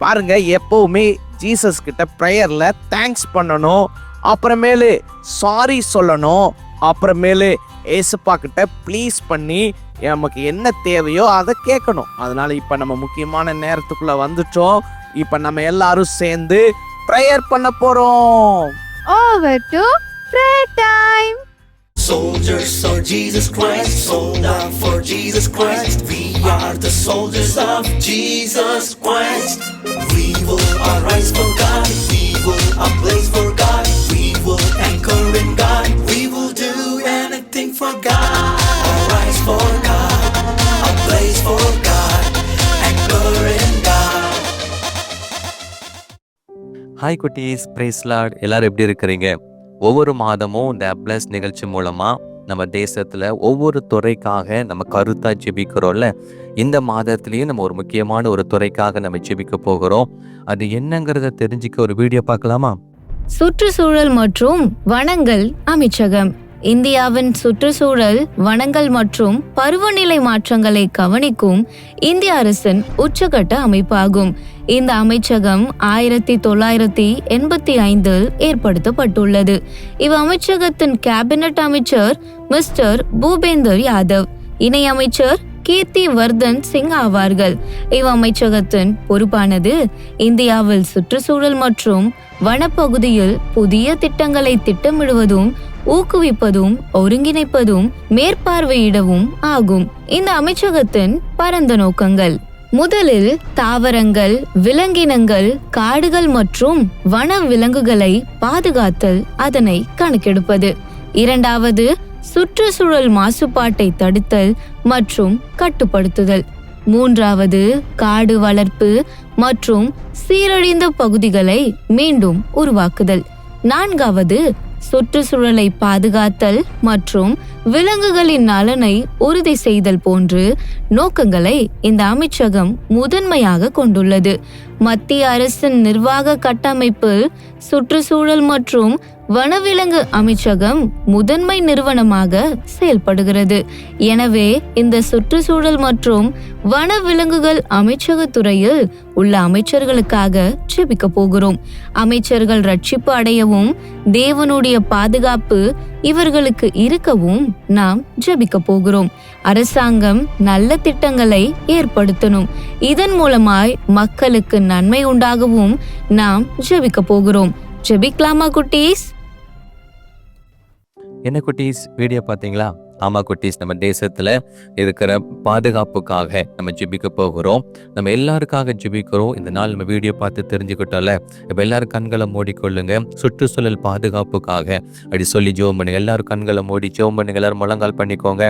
பாருங்க, எப்பவுமே ஜீசஸ் கிட்ட ப்ரேயர்ல தேங்க்ஸ் பண்ணணும், அப்புறமேலு சாரி சொல்லணும், அப்புறமேலு ஏசப்பா கிட்ட ப்ளீஸ் பண்ணி நமக்கு என்ன தேவையோ அதை கேட்கணும். அதனால இப்ப நம்ம முக்கியமான நேரத்துக்குள்ள வந்துட்டோம். இப்ப நம்ம எல்லாரும் சேர்ந்து ப்ரேயர் பண்ண போறோம். Over to prayer time. Soldiers of Jesus Christ, sold out for Jesus Christ. We are the soldiers of Jesus Christ. We will arise for God. We will ablaze for God. We will anchor in God. We will do anything for God. Arise for God. Ablaze for God. Anchor in God. Hi குட்டீஸ், price Lord. எல்லாரும் எப்படி இருக்கிறீங்க? ஒவ்வொரு மாதமும் இந்த அப்ளஸ் நிகழ்ச்சி மூலமா நம்ம தேசத்துல ஒவ்வொரு துறைக்காக நம்ம கருத்தா ஜெபிக்கிறோம்ல. இந்த மாதத்திலயும் நம்ம ஒரு முக்கியமான ஒரு துறைக்காக நம்ம ஜெபிக்க போகிறோம். அது என்னங்கிறத தெரிஞ்சுக்க ஒரு வீடியோ பார்க்கலாமா? சுற்றுச்சூழல் மற்றும் வனங்கள் அமைச்சகம் இந்தியாவின் சுற்றுச்சூழல், வனங்கள் மற்றும் பருவநிலை மாற்றங்களை கவனிக்கும் இந்திய அரசின் உச்சகட்ட அமைப்பாகும். இந்த அமைச்சகம் 1985 ஏற்படுத்தப்பட்டுள்ளது. இவ் அமைச்சகத்தின் கேபினட் அமைச்சர் மிஸ்டர் பூபேந்தர் யாதவ், இணை அமைச்சர் கீர்த்தி வர்தன் சிங் ஆவார்கள். இவ் அமைச்சகத்தின் பொறுப்பானது இந்தியாவில் சுற்றுச்சூழல் மற்றும் வனப்பகுதியில் புதிய திட்டங்களை திட்டமிடுவதும் ஊக்குவிப்பதும் ஒருங்கிணைப்பதும் மேற்பார்வையிடவும் ஆகும். இந்த அமைச்சகத்தின் பரந்த நோக்கங்கள்: முதலில் தாவரங்கள், விலங்கினங்கள், காடுகள் மற்றும் வன விலங்குகளை பாதுகாத்தல், அதனை கணக்கெடுப்பது. இரண்டாவது, சுற்றுச்சூழல் மாசுபாட்டை தடுத்தல் மற்றும் கட்டுப்படுத்துதல். மூன்றாவது, காடு வளர்ப்பு மற்றும் சீரழிந்த பகுதிகளை மீண்டும் உருவாக்குதல். நான்காவது, சுற்றுச்சூழலை பாதுகாத்தல் மற்றும் விலங்குகளின் நலனை உறுதி செய்தல் போன்று நோக்கங்களை இந்த அமைச்சகம் முதன்மையாக கொண்டுள்ளது. மத்திய அரசின் நிர்வாக கட்டமைப்பில் சுற்றுச்சூழல் மற்றும் வனவிலங்கு அமைச்சகம் முதன்மை நிறுவனமாக செயல்படுகிறது. எனவே இந்த சுற்றுச்சூழல் மற்றும் வனவிலங்குகள் அமைச்சக துறையில் உள்ள அமைச்சர்களுக்காக ஜெபிக்க போகிறோம். அமைச்சர்கள் ரட்சிப்பு அடையவும் தேவனுடைய பாதுகாப்பு இவர்களுக்கு இருக்கவும் நாம் ஜெபிக்க போகிறோம். அரசாங்கம் நல்ல திட்டங்களை ஏற்படுத்தணும். இதன் மூலமாய் மக்களுக்கு நன்மை உண்டாகவும் நாம் ஜெபிக்க போகிறோம். ஜெபிக்கலாமா குட்டீஸ்? என்ன குட்டீஸ், வீடியோ பார்த்தீங்களா? ஆமா குட்டீஸ், நம்ம தேசத்துல இருக்கிற பாதுகாப்புக்காக நம்ம ஜெபிக்க போகிறோம். நம்ம எல்லாருக்காக ஜெபிக்கிறோம். இந்த நாள் நம்ம வீடியோ பார்த்து தெரிஞ்சுக்கிட்டோம்ல. இப்ப எல்லாரும் கண்களை மூடிக்கொள்ளுங்க. சுற்றுச்சூழல் பாதுகாப்புக்காக அப்படி சொல்லி ஜெபம் பண்ணுங்க. எல்லாரும் கண்களை மூடி ஜெபம் பண்ணுங்க. எல்லாரும் முழங்கால் பண்ணிக்கோங்க.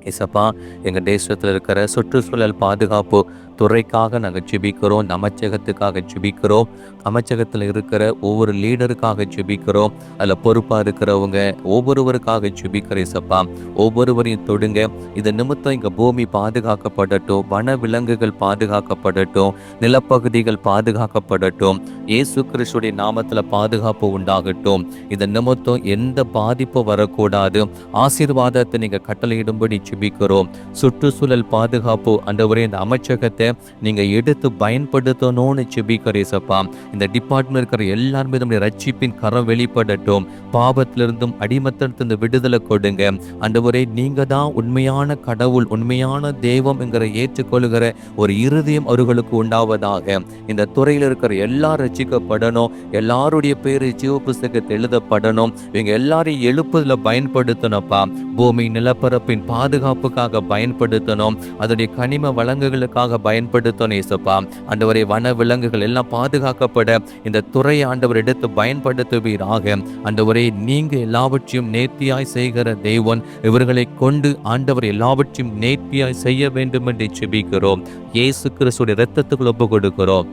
ஏசப்பா, எங்க தேசத்துல இருக்கிற சுற்றுச்சூழல் பாதுகாப்பு துறைக்காக நாங்கள் ஜெபிக்கிறோம். அமைச்சகத்துக்காக ஜெபிக்கிறோம். அமைச்சகத்தில் இருக்கிற ஒவ்வொரு லீடருக்காக ஜெபிக்கிறோம். அதில் பொறுப்பாக இருக்கிறவங்க ஒவ்வொருவருக்காக ஜெபிக்கிறேன். ஏசப்பா, ஒவ்வொருவரையும் தொடுங்க. இது நிமித்தம் இங்கே பூமி பாதுகாக்கப்படட்டும், வன விலங்குகள் பாதுகாக்கப்படட்டும், நிலப்பகுதிகள் பாதுகாக்கப்படட்டும். இயேசு கிறிஸ்துவின் நாமத்தில் பாதுகாப்பு உண்டாகட்டும். இந்த நிமித்தம் எந்த பாதிப்பும் வரக்கூடாது. ஆசீர்வாதத்தை நீங்கள் கட்டளையிடும்படி ஜெபிக்கிறோம். சுற்றுச்சூழல் பாதுகாப்பு ஆண்டவரே, இந்த அமைச்சகத்தை நீங்க எடுத்து பயன்படுத்தணும்னு ஜெபிக்கிறேசப்பா. இந்த டிபார்ட்மெண்ட் இருக்கிற எல்லாருமே நம்முடைய ரட்சிப்பின் கரம் வெளிப்படட்டும். பாவத்திலிருந்தும் அடிமத்தத்திலிருந்து விடுதலை கொடுங்க. ஆண்டவரே, நீங்க தான் உண்மையான கடவுள், உண்மையான தெய்வம் என்கிற ஏற்றுக்கொள்கிற ஒரு இருதயம் அவர்களுக்கு உண்டாவதாக. இந்த துறையில் இருக்கிற எல்லாரும் ரட்சிக்கப்படணும். எல்லாருடைய பேரு ஜீவ புஸ்தகத்தில் எழுதப்படணும். இவங்க எல்லாரையும் எழுப்புதல பயன்படுத்தணும்ப்பா. பூமி நிலப்பரப்பின் பாதுகாப்புக்காக பயன்படுத்தணும். அதனுடைய கனிம வளங்குகளுக்காக பயன்படுத்தணும். ஏசப்பா, ஆண்டவரே, வன விலங்குகள் எல்லாம் பாதுகாக்கப்பட இந்த துறையை ஆண்டவர் எடுத்து பயன்படுத்துவீராக. ஆண்டவரே, நீங்க எல்லாவற்றையும் நேர்த்தியாய் செய்கிற தேவன். இவர்களை கொண்டு ஆண்டவர் எல்லாவற்றையும் நேர்த்தியாய் செய்ய வேண்டும் என்று ஜெபிக்கிறோம். இயேசு கிறிஸ்துவின் இரத்தத்துக்குள் ஒப்பு கொடுக்கிறோம்.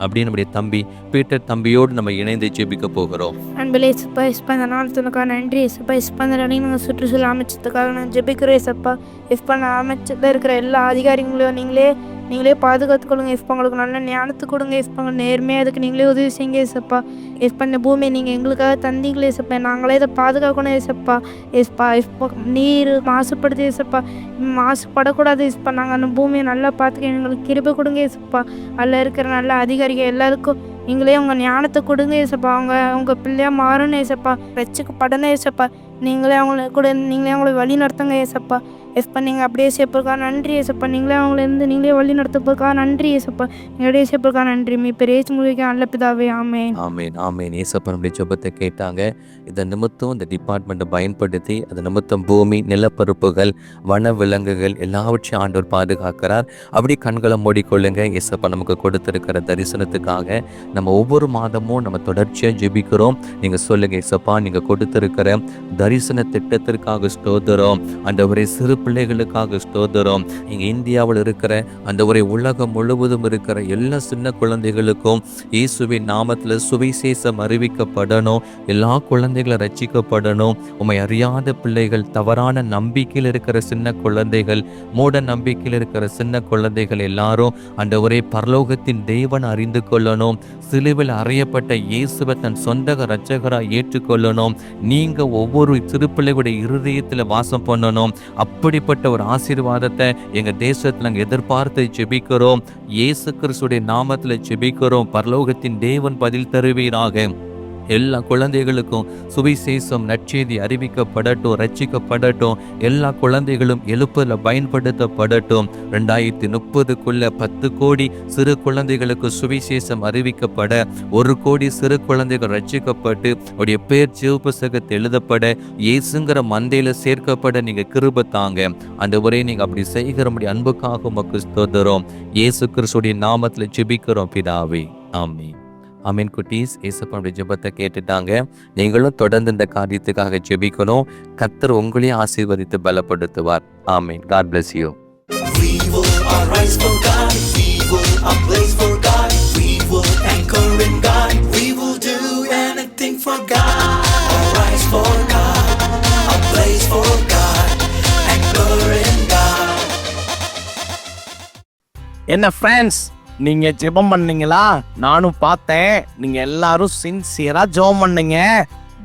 அப்படி நம்முடைய தம்பி பீட்டர் தம்பியோடு நம்ம இணைந்து ஜெபிக்க போகிறோம். அன்பிலே சப்பா, இந்த நாளத்துக்காக நன்றி. சப்பா, இந்த நாளையும் சுற்றுச்சூழல் அமைச்சதுக்காக நான் ஜெபிக்கிறேன். சப்பா, இந்த அமைச்சத்தில் இருக்கிற எல்லா அதிகாரிகளையும் நீங்களே பாதுகாத்துக்கொள்ளுங்க. உங்களுக்கு நல்ல ஞானத்தை கொடுங்க. நேர்மையாக அதுக்கு நீங்களே உதவி செய்யுங்க. ஏசப்பா, இந்த பூமியை நீங்கள் எங்களுக்காக தந்தீங்களே. ஏசப்பா, நாங்களே இதை பாதுகாக்கணும். ஏசப்பா, நீர் மாசுபடுது. ஏசப்பா, மாசுபடக்கூடாது. ஏசப்பா, நாங்கள் அந்த பூமியை நல்லா பார்த்துக்க எங்களுக்கு கிருபை கொடுங்க. ஏசப்பா, அதில் இருக்கிற நல்ல அதிகாரிகள் எல்லாருக்கும் நீங்களே உங்கள் ஞானத்தை கொடுங்க. ஏசப்பா, உங்கள் பிள்ளையாக மாறணும். ஏசப்பா, ரட்சிக்கப்படணும். ஏசப்பா, நீங்களே அவங்களை வழி நடத்துங்க. ஏசப்பா, நீங்கள் அப்படியே சேர்ப்பதற்காக நன்றி. ஏசப்பா, நீங்களே வழி நடத்துவதற்காக நன்றி. ஏசப்பா, நீங்களே சேர்ப்பதற்காக நன்றி. பெரிய உங்களுக்கு நல்ல பிதாவே. ஆமேன், ஆமேன், ஆமேன். ஏசப்பா நம்முடைய ஜெபத்தை கேட்டாங்க. இதன் நிமித்தம் இந்த டிபார்ட்மெண்ட்டை பயன்படுத்தி அது நிமித்தம் பூமி நிலப்பரப்புகள் வன விலங்குகள் எல்லாவற்றையும் ஆண்டவர் பாதுகாக்கிறார். அப்படி கண்களை மூடிக்கொள்ளுங்க. ஏசப்பா நமக்கு கொடுத்திருக்கிற தரிசனத்துக்காக நம்ம ஒவ்வொரு மாதமும் நம்ம தொடர்ச்சியாக ஜெபிக்கிறோம். நீங்கள் சொல்லுங்க, ஏசப்பா, நீங்கள் கொடுத்திருக்கிற தரிசன திட்டத்திற்காக ஸ்தோத்திரம். ஆண்டவரே, சிறு பிள்ளைகளுக்காக ஸ்தோத்திரம். இங்கே இந்தியாவில் இருக்கிற ஆண்டவரே, உலகம் முழுவதும் இருக்கிற எல்லா சின்ன குழந்தைகளுக்கும் இயேசுவின் நாமத்தில் சுவிசேஷம் அறிவிக்கப்படணும். எல்லா குழந்தைகளும் ரட்சிக்கப்படணும். உம்மை அறியாத பிள்ளைகள், தவறான நம்பிக்கையில் இருக்கிற சின்ன குழந்தைகள், மூட நம்பிக்கையில் இருக்கிற சின்ன குழந்தைகள் எல்லாரும் ஆண்டவரே, பரலோகத்தின் தேவன் அறிந்து கொள்ளணும். சிலுவில் அறையப்பட்ட இயேசுவை தன் சொந்த இரட்சகராக ஏற்றுக்கொள்ளணும். நீங்க ஒவ்வொரு சிறு பிள்ளைகளுடைய இருதயத்தில் வாசம் பண்ணணும். அப்படிப்பட்ட ஒரு ஆசீர்வாதத்தை எங்க தேசத்துல நாங்கள் எதிர்பார்த்து ஜெபிக்கிறோம். இயேசு கிறிஸ்துவின் நாமத்தில் ஜெபிக்கிறோம். பரலோகத்தின் தேவன் பதில் தருவீராக. எல்லா குழந்தைகளுக்கும் சுவிசேஷம் நற்செய்தி அறிவிக்கப்படட்டும், ரட்சிக்கப்படட்டும். எல்லா குழந்தைகளும் எழுப்பதில் பயன்படுத்தப்படட்டும். 2030 10 கோடி சிறு குழந்தைகளுக்கு சுவிசேஷம் அறிவிக்கப்பட, 1 கோடி சிறு குழந்தைகள் ரட்சிக்கப்பட்டு அவருடைய பேர் ஜீவ புஸ்தகத்தில் எழுதப்பட, இயேசுங்கிற மந்தையில சேர்க்கப்பட நீங்க கிருபை தாங்க. அந்த ஒரே நீங்க அப்படி செய்கிற முடிய அன்புக்காக உமக்கு ஸ்தோத்திரம். இயேசு கிறிஸ்துவின் நாமத்தில் ஜெபிக்கிறோம் பிதாவே. ஆமென். ஆமீன். குட்டீஸ், இயேசுவோட ஜெபத்தை கேட்டுட்டாங்க. நீங்களும் தொடர்ந்து இந்த காரியத்துக்காக ஜெபிக்கணும். கர்த்தர் உங்களையும் ஆசீர்வதித்து பலப்படுத்துவார். ஆமீன். God bless you. We will arise for God. We will ablaze for God. We will anchor in God. We will do anything for God. Arise for God. Ablaze for God. Anchor in God. என்ன friends, நீங்க ஜெபம் பண்ணீங்களா? நானும் பார்த்தேன். நீங்க எல்லாரும் சின்சியரா ஜெபம் பண்ணீங்க.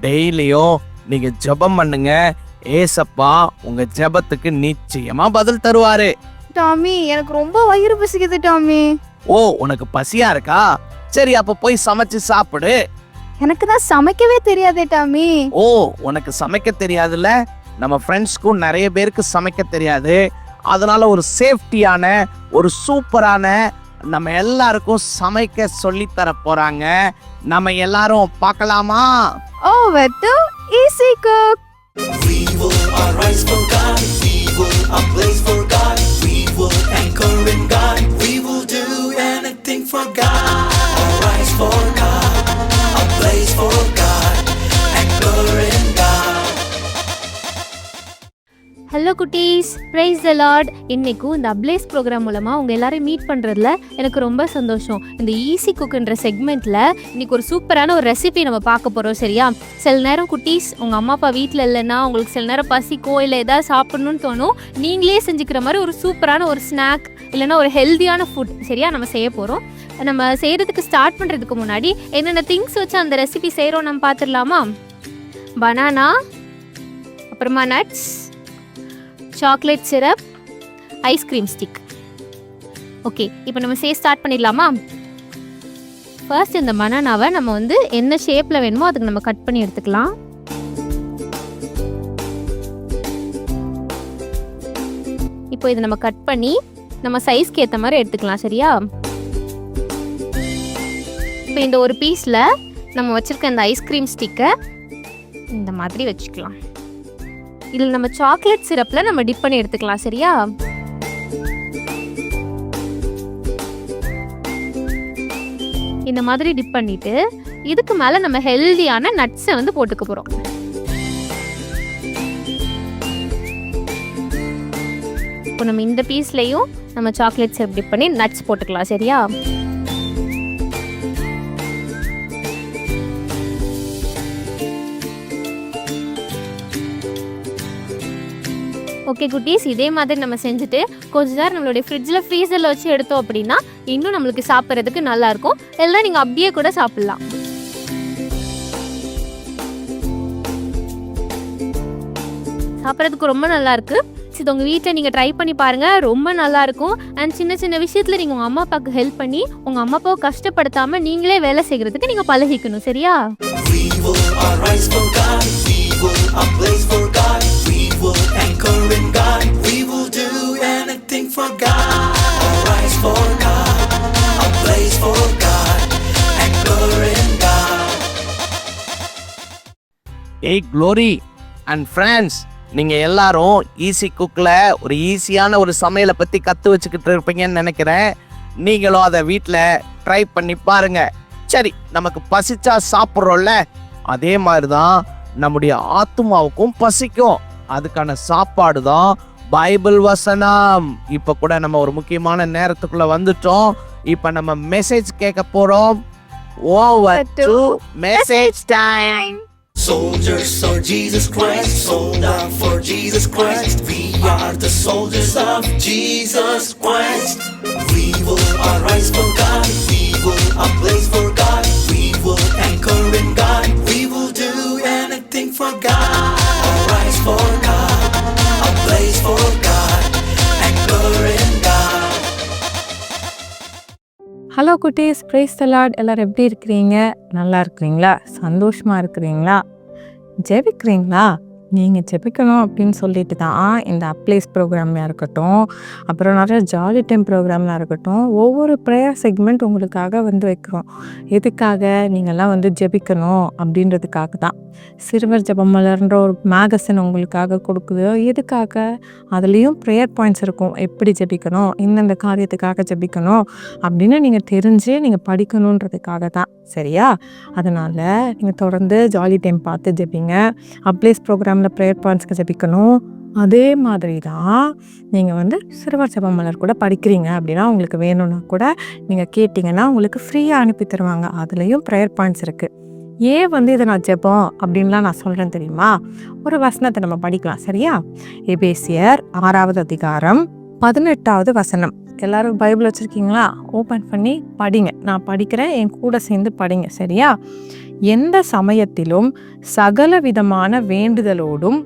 டெய்லியும் நீங்க ஜெபம் பண்ணுங்க. ஏசப்பா உங்க ஜெபத்துக்கு நிச்சயமா பதில் தருவாரு. டாமி, எனக்கு ரொம்ப வயிறு பசிக்குது டாமி. ஓ, உனக்கு பசியா இருக்கா? சரி, அப்ப போய் சமைச்சு சாப்பிடு. எனக்கு தான் சமைக்கவே தெரியாதே டாமி. ஓ, உனக்கு சமைக்க தெரியாதுல்ல? நம்ம ஃப்ரெண்ட்ஸ்க்கும் நிறைய பேருக்கு சமைக்க தெரியாது. அதனால ஒரு சேஃப்டியான, ஒரு சூப்பரான, நம்ம எல்லாருக்கும் சமைக்க சொல்லி தர போறாங்க. நம்ம எல்லாரும் பார்க்கலாமா? Over to Easy Cook. We will arise for God. Hello குட்டீஸ், பிரைஸ் தி லார்ட். இன்னைக்கும் இந்த அப்ளேஸ் ப்ரோக்ராம் மூலமாக உங்கள் எல்லாரையும் மீட் பண்ணுறதுல எனக்கு ரொம்ப சந்தோஷம். இந்த ஈஸி குக்குன்ற செக்மெண்ட்டில் இன்னைக்கு ஒரு சூப்பரான ஒரு ரெசிபி நம்ம பார்க்க போகிறோம். சரியா? சில நேரம் குட்டீஸ் உங்கள் அம்மா அப்பா வீட்டில் இல்லைன்னா உங்களுக்கு சில நேரம் பசிக்கோ இல்லை ஏதாவது சாப்பிட்ணுன்னு தோணும். நீங்களே செஞ்சுக்கிற மாதிரி ஒரு சூப்பரான ஒரு ஸ்நாக் இல்லைன்னா ஒரு ஹெல்த்தியான ஃபுட் சரியா நம்ம செய்ய போகிறோம். நம்ம செய்கிறதுக்கு ஸ்டார்ட் பண்ணுறதுக்கு முன்னாடி என்னென்ன திங்ஸ் வச்சு அந்த ரெசிபி செய்கிறோம் நம்ம பார்த்துடலாமா? பனானா, அப்புறமா nuts, chocolate syrup, ice cream stick. Okay, இப்போ நம்ம ஸ்டார்ட் பண்ணிடலாமா? ஃபர்ஸ்ட் இந்த பனானாவை நம்ம என்ன ஷேப்பில் வேணுமோ அதுக்கு நம்ம கட் பண்ணி எடுத்துக்கலாம். இப்போ இதை நம்ம கட் பண்ணி நம்ம சைஸ்க்கு ஏற்ற மாதிரி எடுத்துக்கலாம். சரியா? இப்போ இந்த ஒரு பீஸில் நம்ம வச்சுருக்க இந்த ஐஸ்கிரீம் ஸ்டிக்கை இந்த மாதிரி வச்சுக்கலாம். இதில் நம்ம சாக்லேட் சிரப்பில் நம்ம டிப் பண்ணி எடுத்துக்கலாம். சரியா? இந்த மாதிரி டிப் பண்ணிட்டு இதுக்கு மேலே நம்ம ஹெல்தியான நட்ஸை போட்டுக்க போகிறோம். இப்போ நம்ம இந்த பீஸ்லேயும் நம்ம சாக்லேட் சிரப் டிப் பண்ணி நட்ஸ் போட்டுக்கலாம். சரியா? ஓகே குட்டீஸ், இதே மாதிரி நம்ம செஞ்சுட்டு கொஞ்ச நேரம் நம்மளுடைய ஃப்ரிட்ஜில் ஃப்ரீசரில் வச்சு எடுத்தோம் அப்படின்னா இன்னும் நம்மளுக்கு சாப்பிட்றதுக்கு நல்லாயிருக்கும். எல்லாம் நீங்கள் அப்படியே கூட சாப்பிட்லாம். சாப்பிட்றதுக்கு ரொம்ப நல்லாயிருக்கு. இது உங்கள் வீட்டில் நீங்கள் ட்ரை பண்ணி பாருங்கள், ரொம்ப நல்லாயிருக்கும். அண்ட் சின்ன சின்ன விஷயத்தில் நீங்கள் உங்கள் அம்மா அப்பாவுக்கு ஹெல்ப் பண்ணி உங்கள் அம்மா அப்பாவை கஷ்டப்படுத்தாமல் நீங்களே வேலை செய்கிறதுக்கு நீங்கள் பழகிக்கணும். சரியா? Anchor in God, we will do anything for God. Arise for God, a place for God, anchor in God. ஏய் க்ளோரி அண்ட் ஃப்ரெண்ட்ஸ், நீங்கள் எல்லாரும் ஈஸி குக்கில் ஒரு ஈஸியான ஒரு சமையலை பற்றி கற்று வச்சுக்கிட்டு இருப்பீங்கன்னு நினைக்கிறேன். நீங்களும் அதை வீட்டில் ட்ரை பண்ணி பாருங்க. சரி, நமக்கு பசிச்சா சாப்பிட்றோம்ல, அதே மாதிரி தான் நம்முடைய ஆத்துமாவுக்கும் பசிக்கும். அதுக்கான சாப்பாடு தான் பைபிள் வசனம். இப்போ கூட நம்ம ஒரு முக்கியமான நேரத்துக்குள்ள வந்துட்டோம். இப்போ நம்ம மெசேஜ் கேட்க போறோம். Over to message time. Soldiers of Jesus Christ, sold out for Jesus Christ. We are the soldiers of Jesus Christ. We will arise for God. We will ablaze for God. We will anchor in God. We will do anything for God. Arise for God. Ablaze for God. Anchor in God. Hello குட்டீஸ், praise the Lord. எல்லோரும் எப்படி இருக்கிறீங்க? நல்லா இருக்கிறீங்களா? சந்தோஷமாக இருக்கிறீங்களா? ஜெபிக்கிறீங்களா? நீங்கள் ஜெபிக்கணும் அப்படின்னு சொல்லிட்டு தான் இந்த அப்ளேஸ் ப்ரோக்ராமாக இருக்கட்டும், அப்புறம் நிறைய ஜாலி டைம் ப்ரோக்ராம்லாம் இருக்கட்டும், ஒவ்வொரு ப்ரேயர் செக்மெண்ட் உங்களுக்காக வைக்கிறோம். எதுக்காக? நீங்கள்லாம் ஜெபிக்கணும் அப்படின்றதுக்காக தான். சிறுவர் ஜெபம் மலர்ன்ற ஒரு மேகசின் உங்களுக்காக கொடுக்குது. எதுக்காக? அதுலேயும் ப்ரேயர் பாயிண்ட்ஸ் இருக்கும். எப்படி ஜெபிக்கணும், இந்தந்த காரியத்துக்காக ஜெபிக்கணும் அப்படின்னு நீங்கள் தெரிஞ்சு நீங்கள் படிக்கணுன்றதுக்காக தான். சரியா? அதனால் நீங்கள் தொடர்ந்து ஜாலி டைம் பார்த்து ஜெபிங்க. அப்ளேஸ் ப்ரோக்ராமில் ப்ரேயர் பாயிண்ட்ஸ்க்கு ஜெபிக்கணும். அதே மாதிரி தான் நீங்கள் சிறுவர் ஜெபம் மலர் கூட படிக்கிறீங்க அப்படின்னா உங்களுக்கு வேணும்னா கூட நீங்கள் கேட்டிங்கன்னா உங்களுக்கு ஃப்ரீயாக அனுப்பி தருவாங்க. அதுலேயும் ப்ரேயர் பாயிண்ட்ஸ் இருக்குது. ஏன் இதை நான் ஜெபம் அப்படின்லாம் நான் சொல்கிறேன் தெரியுமா? ஒரு வசனத்தை நம்ம படிக்கலாம். சரியா? எபேசியர் 6வது அதிகாரம் 18வது வசனம். எல்லாரும் பைபிள் வச்சுருக்கீங்களா? ஓப்பன் பண்ணி படிங்க. நான் படிக்கிறேன், என் கூட சேர்ந்து படிங்க. சரியா? எந்த சமயத்திலும் சகல விதமான வேண்டுதலோடும்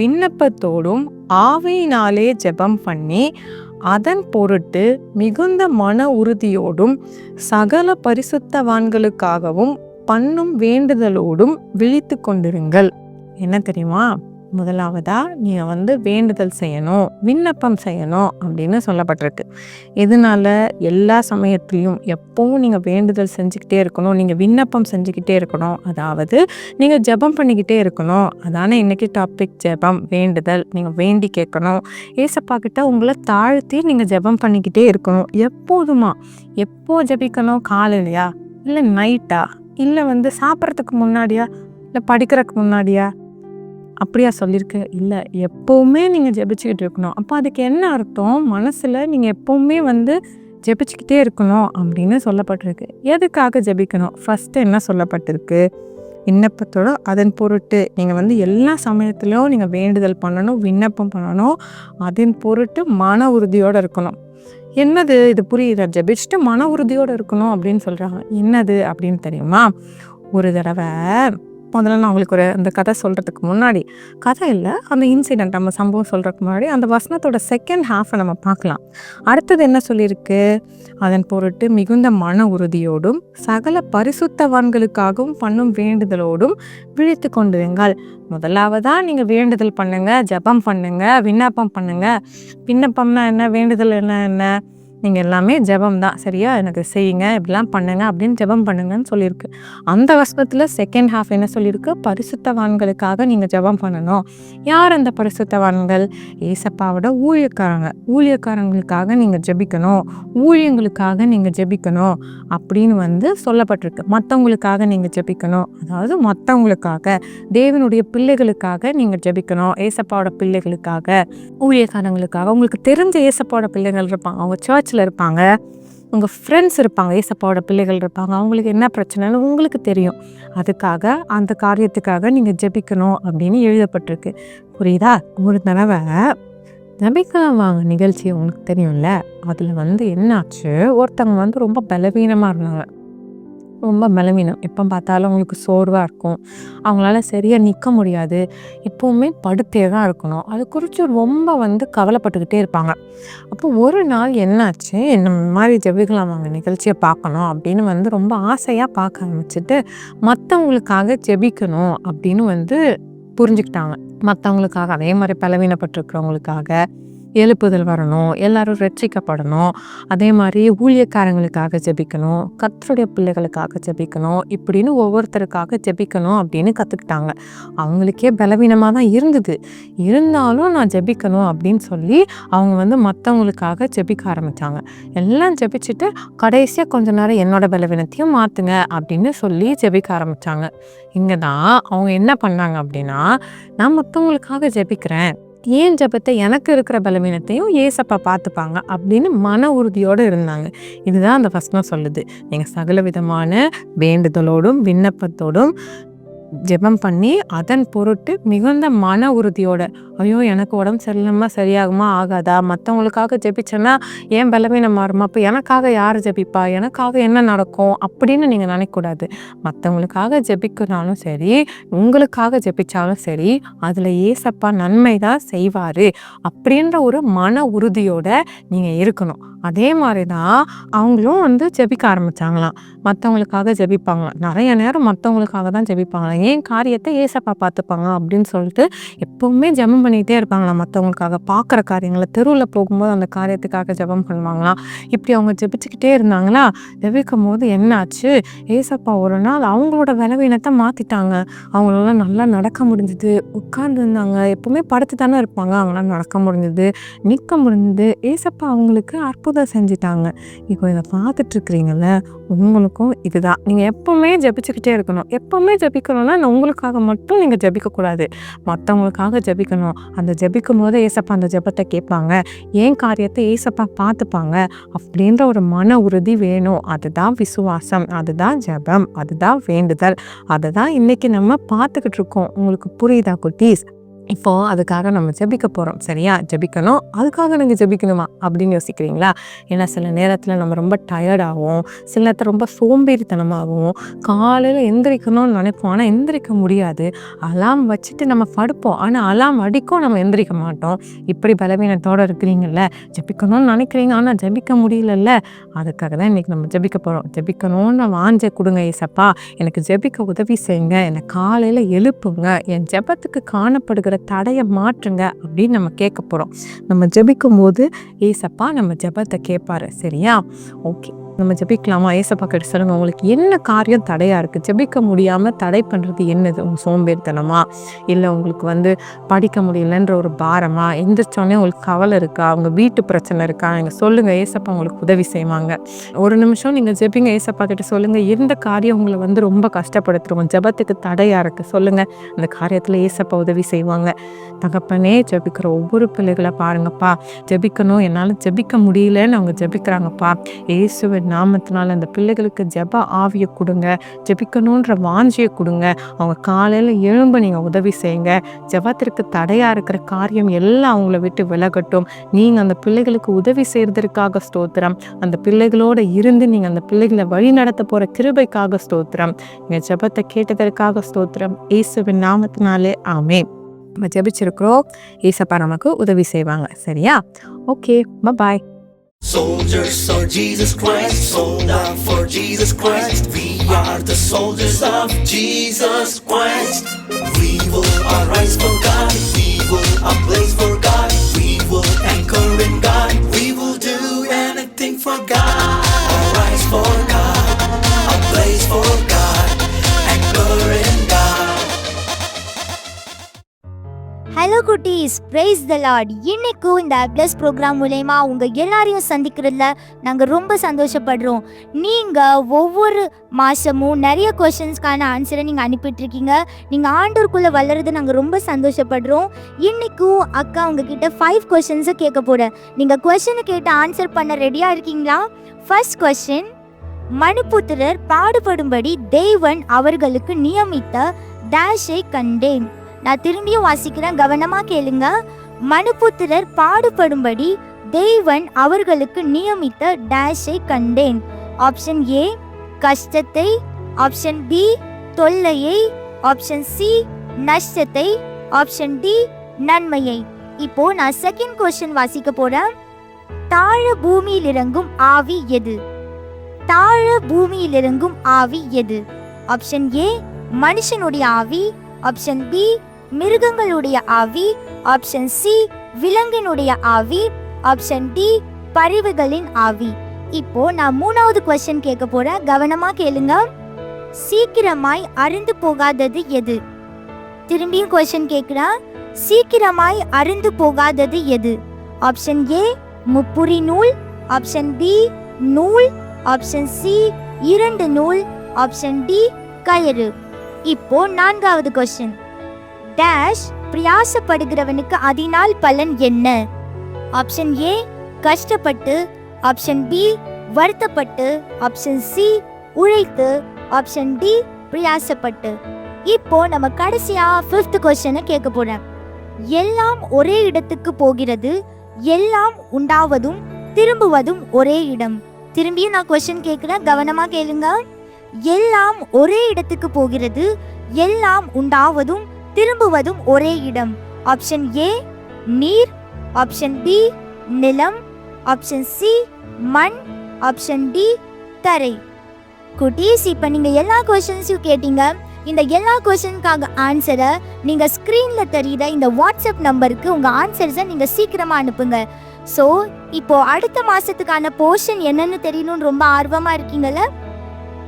விண்ணப்பத்தோடும் ஆவியினாலே ஜெபம் பண்ணி அதன் பொருட்டு மிகுந்த மன உறுதியோடும் சகல பரிசுத்தவான்களுக்காகவும் பண்ணும் வேண்டுதலோடும் விழித்து கொண்டிருங்கள். என்ன தெரியுமா? முதலாவதா நீங்கள் வேண்டுதல் செய்யணும், விண்ணப்பம் செய்யணும் அப்படின்னு சொல்லப்பட்டிருக்கு. எதனால? எல்லா சமயத்துலையும் எப்பவும் நீங்கள் வேண்டுதல் செஞ்சுக்கிட்டே இருக்கணும், நீங்கள் விண்ணப்பம் செஞ்சுக்கிட்டே இருக்கணும், அதாவது நீங்கள் ஜெபம் பண்ணிக்கிட்டே இருக்கணும். அதானே இன்றைக்கி டாபிக், ஜெபம், வேண்டுதல். நீங்கள் வேண்டி கேட்கணும். ஏசப்பா கிட்ட உங்களை தாழ்த்தி நீங்கள் ஜெபம் பண்ணிக்கிட்டே இருக்கணும். எப்போதுமா. எப்போ ஜெபிக்கணும்? காலையிலையா, இல்லை நைட்டா, இல்லை சாப்பிட்றதுக்கு முன்னாடியா, இல்லை படிக்கிறதுக்கு முன்னாடியா? அப்படியா சொல்லியிருக்கு? இல்லை, எப்போவுமே நீங்கள் ஜெபிச்சுக்கிட்டு இருக்கணும். அப்போ அதுக்கு என்ன அர்த்தம்? மனசில் நீங்கள் எப்போவுமே வந்து ஜெபிச்சுக்கிட்டே இருக்கணும் அப்படின்னு சொல்லப்பட்டிருக்கு. எதுக்காக ஜெபிக்கணும்? ஃபஸ்ட்டு என்ன சொல்லப்பட்டிருக்கு? விண்ணப்பத்தோட அதன் பொருட்டு நீங்கள் வந்து எல்லா சமயத்துலையும் நீங்கள் வேண்டுதல் பண்ணணும், விண்ணப்பம் பண்ணணும். அதன் பொருட்டு மன உறுதியோடு இருக்கணும். என்னது இது? புரியுதா? ஜெபிச்சுட்டு மன உறுதியோடு இருக்கணும் அப்படின்னு சொல்கிறாங்க. என்னது அப்படின்னு தெரியுமா? ஒரு தடவை முதல்ல நான் உங்களுக்கு அந்த கதை சொல்கிறதுக்கு முன்னாடி, கதை இல்லை, அந்த இன்சிடெண்ட் நம்ம சம்பவம் சொல்கிறதுக்கு முன்னாடி அந்த வசனத்தோட செகண்ட் ஹாஃபை நம்ம பார்க்கலாம். அடுத்தது என்ன சொல்லியிருக்கு? அதன் பொருட்டு மிகுந்த மன உறுதியோடும் சகல பரிசுத்தவான்களுக்காகவும் பண்ணும் வேண்டுதலோடும் விழித்து கொண்டிருங்கள். முதலாவதா நீங்கள் வேண்டுதல் பண்ணுங்க, ஜெபம் பண்ணுங்க, விண்ணப்பம் பண்ணுங்க. விண்ணப்பம்னா என்ன? வேண்டுதல் என்ன? நீங்கள் எல்லாமே ஜெபம் தான், சரியா? எனக்கு செய்யுங்க, இப்படிலாம் பண்ணுங்க அப்படின்னு ஜெபம் பண்ணுங்கன்னு சொல்லியிருக்கு. அந்த வசனத்தில் செகண்ட் ஹாஃப் என்ன சொல்லியிருக்கு? பரிசுத்தவான்களுக்காக நீங்கள் ஜெபம் பண்ணணும். யார் அந்த பரிசுத்தவான்கள்? ஏசப்பாவோட ஊழியக்காரங்களுக்காக நீங்கள் ஜெபிக்கணும், ஊழியங்களுக்காக நீங்கள் ஜெபிக்கணும் அப்படின்னு வந்து சொல்லப்பட்டிருக்கு. மற்றவங்களுக்காக நீங்கள் ஜெபிக்கணும், அதாவது மற்றவங்களுக்காக, தேவனுடைய பிள்ளைகளுக்காக நீங்கள் ஜெபிக்கணும். ஏசப்பாவோட பிள்ளைகளுக்காக, ஊழியக்காரங்களுக்காக. உங்களுக்கு தெரிஞ்ச ஏசப்பாவோட பிள்ளைகள் இருப்பாங்க, அவங்க சர்ச்சில் இருப்பாங்க, உங்கள் ஃப்ரெண்ட்ஸ் இருப்பாங்க, ஏசப்பாவோட பிள்ளைகள் இருப்பாங்க. அவங்களுக்கு என்ன பிரச்சனைன்னு உங்களுக்கு தெரியும். அதுக்காக, அந்த காரியத்துக்காக நீங்கள் ஜெபிக்கணும் அப்படின்னு எழுதப்பட்டிருக்கு. புரியுதா? ஒரு தடவை ஜெபிக்கலாம் வாங்க நிகழ்ச்சி உங்களுக்கு தெரியும்ல, அதில் வந்து என்னாச்சு, ஒருத்தவங்க வந்து ரொம்ப பலவீனமாக இருந்தாங்க. ரொம்ப பலவீனம், எப்போ பார்த்தாலும் அவங்களுக்கு சோர்வாக இருக்கும், அவங்களால சரியாக நிற்க முடியாது, எப்போவுமே படுத்தே தான் இருக்கணும். அது குறித்து ரொம்ப வந்து கவலைப்பட்டுக்கிட்டே இருப்பாங்க. அப்போ ஒரு நாள் என்னாச்சு, இந்த மாதிரி ஜெபிக்கலாம் வாங்க நிகழ்ச்சியை பார்க்கணும் அப்படின்னு வந்து ரொம்ப ஆசையாக பார்க்க ஆரம்பிச்சுட்டு மற்றவங்களுக்காக ஜெபிக்கணும் அப்படின்னு வந்து புரிஞ்சுக்கிட்டாங்க. மற்றவங்களுக்காக, அதே மாதிரி பலவீனப்பட்டிருக்கிறவங்களுக்காக எழுப்புதல் வரணும், எல்லாரும் ரட்சிக்கப்படணும், அதே மாதிரி ஊழியக்காரங்களுக்காக ஜெபிக்கணும், கர்த்தருடைய பிள்ளைகளுக்காக ஜெபிக்கணும், இப்படின்னு ஒவ்வொருத்தருக்காக ஜெபிக்கணும் அப்படின்னு கற்றுக்கிட்டாங்க. அவங்களுக்கே பலவீனமாக தான் இருந்தது, இருந்தாலும் நான் ஜெபிக்கணும் அப்படின்னு சொல்லி அவங்க வந்து மற்றவங்களுக்காக ஜெபிக்க ஆரம்பித்தாங்க. எல்லாம் ஜெபிச்சுட்டு கடைசியாக கொஞ்ச நேரம் என்னோட பலவீனத்தையும் மாற்றுங்க அப்படின்னு சொல்லி ஜெபிக்க ஆரம்பித்தாங்க. இங்கே தான் அவங்க என்ன பண்ணாங்க அப்படின்னா, நான் மற்றவங்களுக்காக ஜெபிக்கிறேன், ஏன் ஜெபத்தை எனக்கு இருக்கிற பலவீனத்தையும் ஏசப்பா பார்த்துப்பாங்க அப்படின்னு மன உறுதியோடு இருந்தாங்க. இதுதான் அந்த வசனம் சொல்லுது. நீங்கள் சகல விதமான வேண்டுதலோடும் விண்ணப்பத்தோடும் ஜெபம் பண்ணி அதன் பொருட்டு மிகுந்த மன உறுதியோட, ஐயோ எனக்கு உடம்பு சரியில்லாமல் சரியாகுமா ஆகாதா, மற்றவங்களுக்காக ஜெபிச்சேன்னா ஏன் பலவீனம் மாறுமா, அப்போ எனக்காக யார் ஜெபிப்பா, எனக்காக என்ன நடக்கும் அப்படின்னு நீங்கள் நினைக்கக்கூடாது. மற்றவங்களுக்காக ஜெபிக்கனாலும் சரி, உங்களுக்காக ஜெபிச்சாலும் சரி, அதில் ஏசப்பா நன்மை தான் செய்வார் அப்படின்ற ஒரு மன உறுதியோட நீங்கள் இருக்கணும். அதே மாதிரி தான் அவங்களும் வந்து ஜெபிக்க ஆரம்பித்தாங்களாம். மற்றவங்களுக்காக ஜெபிப்பாங்களாம், நிறைய நேரம் மற்றவங்களுக்காக தான் ஜெபிப்பாங்களாம். ஏன் காரியத்தை ஏசப்பா பார்த்துப்பாங்க அப்படின்னு சொல்லிட்டு எப்பவுமே ஜெபம் பண்ணிகிட்டே இருப்பாங்களாம். மற்றவங்களுக்காக பார்க்குற காரியங்களை, தெருவில் போகும்போது அந்த காரியத்துக்காக ஜெபம் பண்ணுவாங்களாம். இப்படி அவங்க ஜெபிச்சுக்கிட்டே இருந்தாங்களா. ஜெபிக்கும் போது என்னாச்சு, ஏசப்பா ஒரு நாள் அவங்களோட பலவீனத்தை மாற்றிட்டாங்க. அவங்களால நல்லா நடக்க முடிஞ்சுது, உட்கார்ந்து இருந்தாங்க, எப்பவுமே படுத்து தானே இருப்பாங்க, அவங்களால நடக்க முடிஞ்சுது, நிற்க முடிஞ்சுது. ஏசப்பா அவங்களுக்கு அற்புதம் செஞ்சுட்டாங்க. இப்போ இதை பார்த்துட்ருக்குறீங்கள, உங்களுக்கும் இதுதான். நீங்கள் எப்பவுமே ஜெபிச்சுக்கிட்டே இருக்கணும். எப்பவுமே ஜெபிக்கணும்னா உங்களுக்காக மட்டும் நீங்கள் ஜெபிக்கக்கூடாது, மற்றவங்களுக்காக ஜெபிக்கணும். அந்த ஜெபிக்கும் போது ஏசப்பா அந்த ஜெபத்தை கேட்பாங்க, ஏன் காரியத்தை ஏசப்பா பார்த்துப்பாங்க அப்படின்ற ஒரு மன உறுதி வேணும். அதுதான் விசுவாசம், அதுதான் ஜெபம், அதுதான் வேண்டுதல். அதை தான் இன்னைக்கு நம்ம பார்த்துக்கிட்டு இருக்கோம். உங்களுக்கு புரியுதா குட்டீஸ்? இப்போது அதுக்காக நம்ம ஜெபிக்க போகிறோம், சரியா? ஜெபிக்கணும். அதுக்காக நீங்கள் ஜெபிக்கணுமா அப்படின்னு யோசிக்கிறீங்களா? ஏன்னா சில நேரத்தில் நம்ம ரொம்ப டயர்டாகவும், சில நேரத்தில் ரொம்ப சோம்பேறித்தனமாகவும், காலையில் எந்திரிக்கணும்னு நினைப்போம், ஆனால் எந்திரிக்க முடியாது. அலாம் வச்சுட்டு நம்ம படுப்போம், ஆனால் அலாம் அடிக்கும், நம்ம எந்திரிக்க மாட்டோம். இப்படி பலவீனத்தோடு இருக்கிறீங்கல்ல, ஜெபிக்கணும்னு நினைக்கிறீங்க, ஆனால் ஜெபிக்க முடியலல்ல. அதுக்காக தான் இன்றைக்கி நம்ம ஜெபிக்க போகிறோம். ஜெபிக்கணும்னு வாஞ்ச கொடுங்க ஏசப்பா, எனக்கு ஜெபிக்க உதவி செய்யுங்க, என்னை காலையில் எழுப்புங்க, என் ஜெபத்துக்கு காணப்படுகிற தடையை மாற்றுங்க அப்படின்னு நம்ம கேட்க போகிறோம். நம்ம ஜெபிக்கும் போது ஏசப்பா நம்ம ஜெபத்தை கேட்பாரு, சரியா? ஓகே, நம்ம ஜெபிக்கலாமா? ஏசப்பா கிட்ட சொல்லுங்க, உங்களுக்கு என்ன காரியம் தடையா இருக்கு? ஜெபிக்க முடியாம தடை பண்றது என்னது? உங்க சோம்பேறித்தனமா, இல்லை உங்களுக்கு படிக்க முடியலன்ற ஒரு பாரமா, எந்திரிச்சோடனே உங்களுக்கு கவலை இருக்கா, உங்க வீட்டு பிரச்சனை இருக்கா? நீங்க சொல்லுங்க, ஏசப்பா உங்களுக்கு உதவி செய்வாங்க. ஒரு நிமிஷம் நீங்க ஜெபிங்க, ஏசப்பா கிட்ட சொல்லுங்க, எந்த காரியம் உங்களை ரொம்ப கஷ்டப்படுத்துறோம், ஜெபத்துக்கு தடையா இருக்கு, சொல்லுங்க. அந்த காரியத்துல ஏசப்பா உதவி செய்வாங்க. தகப்பனே, ஜெபிக்கிற ஒவ்வொரு பிள்ளைகளை பாருங்கப்பா, ஜெபிக்கணும், என்னால் ஜெபிக்க முடியலன்னு அவங்க ஜெபிக்கிறாங்கப்பா. இயேசுவின் நாமத்தினால அந்த பிள்ளைகளுக்கு ஜெப ஆவியை கொடுங்க, ஜெபிக்கணுன்ற வாஞ்சியை கொடுங்க. அவங்க காலையில் எழும்ப நீங்கள் உதவி செய்யுங்க. ஜெபத்திற்கு தடையாக இருக்கிற காரியம் எல்லாம் அவங்கள விட்டு விலகட்டும். நீங்கள் அந்த பிள்ளைகளுக்கு உதவி செய்கிறதுக்காக ஸ்தோத்திரம். அந்த பிள்ளைகளோட இருந்து நீங்கள் அந்த பிள்ளைகளை வழி நடத்த போகிற கிருபைக்காக ஸ்தோத்திரம். நீங்கள் ஜெபத்தை கேட்டதற்காக ஸ்தோத்திரம். இயேசுவின் நாமத்தினாலே ஆமென். நம்ம ஜெபிச்சிருக்கிறோம், ஏசப்பா நமக்கு உதவி செய்வாங்க. சரியா? Okay, bye. Soldiers of Jesus Christ, sold out for Jesus Christ. We are the soldiers of Jesus Christ. We will arise for God. We will ablaze for God. We will anchor in God. We will do anything for God. Arise for God. Ablaze for God. Anchor in God. Hello குட்டீஸ், praise the Lord. இன்னைக்கும் இந்த plus program மூலயமா உங்கள் எல்லாரையும் சந்திக்கிறதுல நாங்கள் ரொம்ப சந்தோஷப்படுறோம். நீங்கள் ஒவ்வொரு மாதமும் நிறைய கொஷின்ஸ்க்கான ஆன்சரை நீங்கள் அனுப்பிட்டுருக்கீங்க. நீங்கள் ஆண்டோருக்குள்ளே வளர்றது நாங்கள் ரொம்ப சந்தோஷப்படுறோம். இன்றைக்கும் அக்கா உங்ககிட்ட 5 கொஷின்ஸை கேட்க போகிறேன். நீங்கள் கொஷினை கேட்டு ஆன்சர் பண்ண ரெடியாக இருக்கீங்களா? ஃபர்ஸ்ட் கொஷின், மனுபுத்திரர் பாடுபடும்படி தேவன் அவர்களுக்கு நியமித்த டேஷை கண்டேன். நான் திரும்பியும் வாசிக்கிறேன், கவனமா கேளுங்க. மனுபுத்திரர் பாடுபடும்படி தேவன் அவர்களுக்கு நியமித்த டேஷை கண்டேன். ஆப்ஷன் ஏ கஷ்டத்தை, ஆப்ஷன் பி தொல்லையை, ஆப்ஷன் சி நஷ்டத்தை, ஆப்ஷன் டி நன்மையை. இப்போ நான் செகண்ட் கொஸ்டின் வாசிக்க போறேன். தாழ பூமியில் இறங்கும் ஆவி எது? தாழ பூமியில் இறங்கும் ஆவி எது? ஆப்ஷன் ஏ மனுஷனுடைய ஆவி, ஆப்ஷன் பி மிருகங்களுடைய ஆவி, ஆப்ஷன் சி விலங்கினுடைய ஆவி, ஆப்ஷன் டி பறவைகளின் ஆவி. இப்போ நான் மூணாவது கொஸ்டின் கேட்க போறேன், கவனமா கேளுங்க. சீக்கிரமாய் அருந்து போகாதது எது? திரும்பியும் கொஸ்டின் கேட்கிறேன், சீக்கிரமாய் அருந்து போகாதது எது? ஆப்ஷன் ஏ முப்புரி நூல், ஆப்ஷன் பி நூல், ஆப்ஷன் சி 2 நூல், ஆப்ஷன் டி கயிறு. இப்போ நான்காவது கொஸ்டின், டேஷ் பிரயாசப்படுகிறவனுக்கு அதனால் பலன் என்ன? ஆப்ஷன் ஏ கஷ்டப்பட்டு, ஆப்ஷன் பி வருத்தப்பட்டு, ஆப்ஷன் சி உழைத்து, ஆப்ஷன் டி பிரயாசப்பட்டு. இப்போ நம்ம கடைசியா 5th கொஸ்டினை கேட்க போறேன். எல்லாம் ஒரே இடத்துக்கு போகிறது, எல்லாம் உண்டாவதும் திரும்புவதும் ஒரே இடம். திரும்பியும் நான் கொஸ்டின் கேட்கிறேன், கவனமா கேளுங்க. எல்லாம் ஒரே இடத்துக்கு போகிறது, எல்லாம் உண்டாவதும் திரும்புவதும் ஒரே இடம். ஆப்ஷன் ஏ நீர், ஆப்ஷன் பி நிலம், ஆப்ஷன் சி மண், ஆப்ஷன் டி தரை. குட்டீஸ், இப்போ நீங்க எல்லா கொஸ்டின்ஸையும் கேட்டீங்க. இந்த எல்லா கொஸ்டினுக்காக ஆன்சரை நீங்க ஸ்கிரீன்ல தெரியுற இந்த வாட்ஸ்அப் நம்பருக்கு உங்க ஆன்சர்ஸை நீங்க சீக்கிரமா அனுப்புங்க. ஸோ இப்போ அடுத்த மாசத்துக்கான போர்ஷன் என்னன்னு தெரியணும்னு ரொம்ப ஆர்வமா இருக்கீங்கல்ல?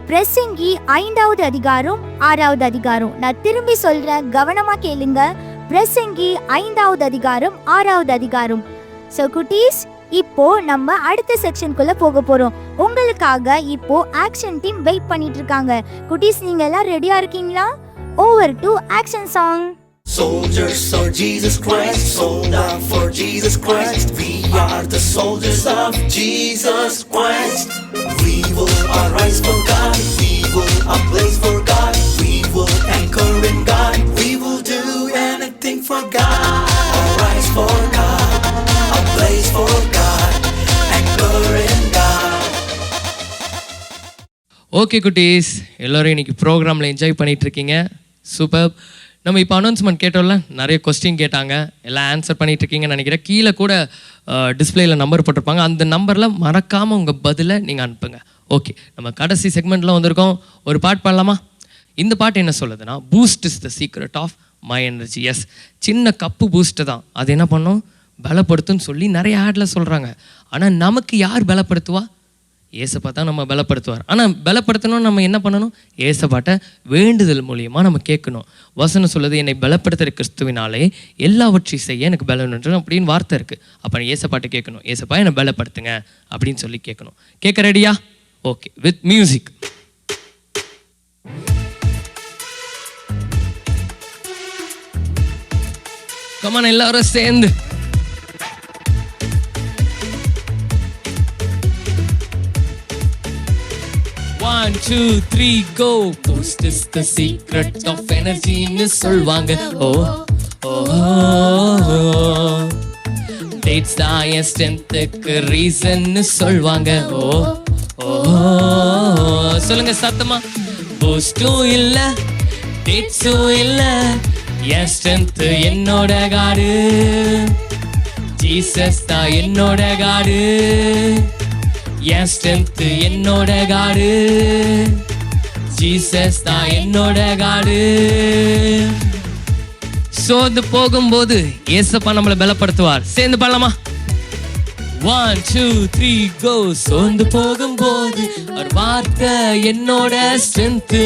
பிரசங்கி 5வது அதிகாரம் 6வது அதிகாரம். நான் திரும்பி சொல்றேன், கவனமா கேளுங்க. பிரசங்கி 5வது அதிகாரம் 6வது அதிகாரம். ஸோ குட்டீஸ், இப்போ நம்ம அடுத்த செக்ஷனுக்குள்ள போக போறோம். உங்களுக்காக இப்போ ஆக்ஷன் டீம் வெயிட் பண்ணிட்டு இருக்காங்க. குட்டீஸ், நீங்க எல்லாம் ரெடியா இருக்கீங்களா? Over to action song. Soldiers of Jesus Christ, sold out for Jesus Christ. We are the soldiers of Jesus Christ. We will arise for God. We will ablaze for God. We will anchor in God. We will do anything for God. Arise for God. Ablaze for God. Anchor in God. Okay குட்டீஸ், எல்லோரும் இன்னைக்கு ப்ரோக்ராமில் enjoy பண்ணிட்டு இருக்கீங்க. Super. நம்ம இப்போ announcement கேட்டோம்ல, நிறைய question கேட்டாங்க, எல்லாம் ஆன்சர் பண்ணிட்டு இருக்கீங்கன்னு நினைக்கிறேன். கீழே கூட டிஸ்பிளேயில் நம்பர் போட்டிருப்பாங்க, அந்த நம்பரில் மறக்காமல் உங்கள் பதிலை நீங்கள் அனுப்புங்க. ஓகே, நம்ம கடைசி செக்மெண்ட்டில் வந்திருக்கோம். ஒரு பாட்டு பாடலாமா? இந்த பாட்டு என்ன சொல்லுதுன்னா, Boost is the secret of my energy. Yes, சின்ன கப்பு பூஸ்ட்டு தான், அது என்ன பண்ணும், பலப்படுத்துன்னு சொல்லி நிறைய ஆடில் சொல்கிறாங்க. ஆனால் நமக்கு யார் பலப்படுத்துவா? ஏசப்பா தான் நம்ம பலப்படுத்துவார். ஆனால் பலப்படுத்தணும்னு நம்ம என்ன பண்ணணும்? ஏசப்பாட்ட வேண்டுதல் மூலியமாக நம்ம கேட்கணும். வசனம் சொல்லுது, என்னை பலப்படுத்துகிற கிறிஸ்துவினாலே எல்லாவற்றையும் செய்ய எனக்கு பலன் அப்படின்னு வார்த்தை இருக்குது. அப்போ ஏசப்பாட்ட கேட்கணும், ஏசப்பா என்னை பலப்படுத்துங்க அப்படின்னு சொல்லி கேட்கணும். கேட்க ரெடியா? Okay, with music. கமான் எல்லாரும் சேர்ந்து. One, two, three, go. Boost is the secret of energy ன்னு சொல்வாங்க. Dates தான் என் ஸ்ட்ரென்த்துக்கு ரீசன்னு சொல்வாங்க. சொல்லுங்க சத்தமா. பூஸ்டும் இல்ல, டேட்ஸும் இல்ல, என் ஸ்ட்ரென்த் என்னோட காடு. ஜீசஸ் தான் என்னோட காடு. என் ஸ்ட்ரென்த் என்னோட காடு. ஜீசஸ் தான் என்னோட காடு. சோர்ந்து போகும்போது ஏசப்பா நம்மளை பலப்படுத்துவார். சேர்ந்து பாடலாமா? 1, 2, 3, go. சோர்ந்து போகும்போது ஒரு வார்த்தை என்னோட ஸ்ட்ரென்த்.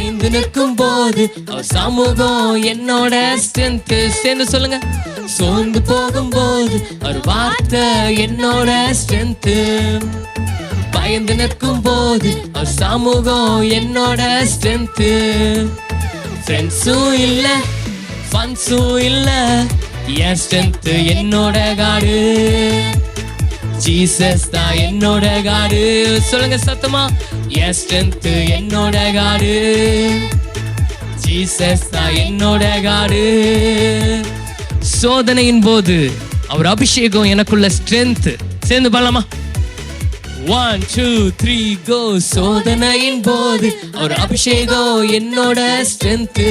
ஐந்து நிற்கும் போது அவர் சமூகம் என்னோட ஸ்ட்ரென்த். சேர்ந்து சொல்லுங்க. சோர்ந்து போகும்போது ஒரு வார்த்தை என்னோட ஸ்ட்ரென்த். பயந்து நிற்கும் போது அவர் சமூகம் என்னோட ஸ்ட்ரென்த். ஃப்ரெண்ட்ஸும் இல்ல, ஃபன்ஸும் இல்ல, என் ஸ்ட்ரென்த் என்னோட காடு. ஜீசஸ் தான் என்னோட காடு. சொல்லுங்க சத்தமா. என் ஸ்ட்ரென்த் என்னோட காடு. ஜீசஸ் தான் என்னோட காடு. சோதனையின் போது அவர் அபிஷேகம் எனக்குள்ள ஸ்ட்ரென்த். சேர்ந்து பாடலாமா? 1, 2, 3, go. சோதனையின் போது அவர் அபிஷேகம் என்னோட ஸ்ட்ரென்த்.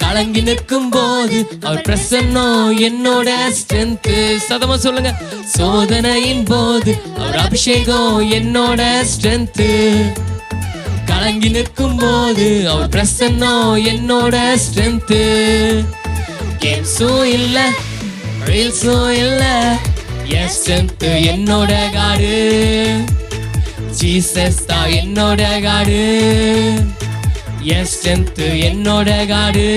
கலங்கி நிற்கும் போது அவர் பிரசன்னம் என்னோட ஸ்ட்ரென்த். சதமா சொல்லுங்க. சோதனையின் போது அவர் அபிஷேகம் என்னோட ஸ்ட்ரென்த். கலங்கி நிற்கும் போது அவர் பிரசன்னம் என்னோட ஸ்ட்ரென்த். கேம்ஸும் இல்ல, ரீல்ஸும் இல்ல, என் ஸ்ட்ரென்த் என்னோட காடு. ஜீசஸ் தான் என்னோட காடு. என் ஸ்ட்ரென்த் என்னோட காடு.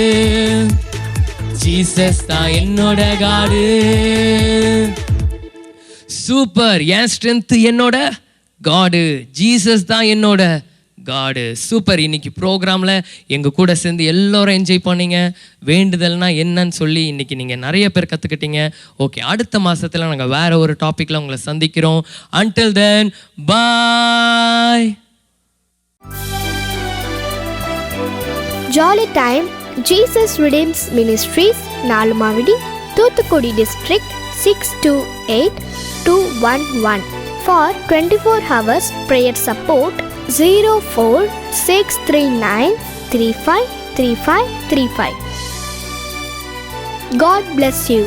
ஜீசஸ் தான் என்னோட காடு. சூப்பர். என் ஸ்ட்ரென்த் என்னோட காடு. ஜீசஸ் தான் என்னோட காடு. சூப்பர். இன்னைக்கு ப்ரோக்ராமில் எங்கள் கூட சேர்ந்து எல்லோரும் என்ஜாய் பண்ணீங்க. வேண்டுதல்னா என்னன்னு சொல்லி இன்னைக்கு நீங்கள் நிறைய பேர் கற்றுக்கிட்டீங்க. ஓகே, அடுத்த மாதத்தில் நாங்கள் வேறு ஒரு டாப்பிக்கில் உங்களை சந்திக்கிறோம். Until then, bye. Jolly Time Jesus Redeems Ministries, Nalumavidi, Thuthukudi District, 628211. For 24 hours prayer support, 04639353535. God bless you.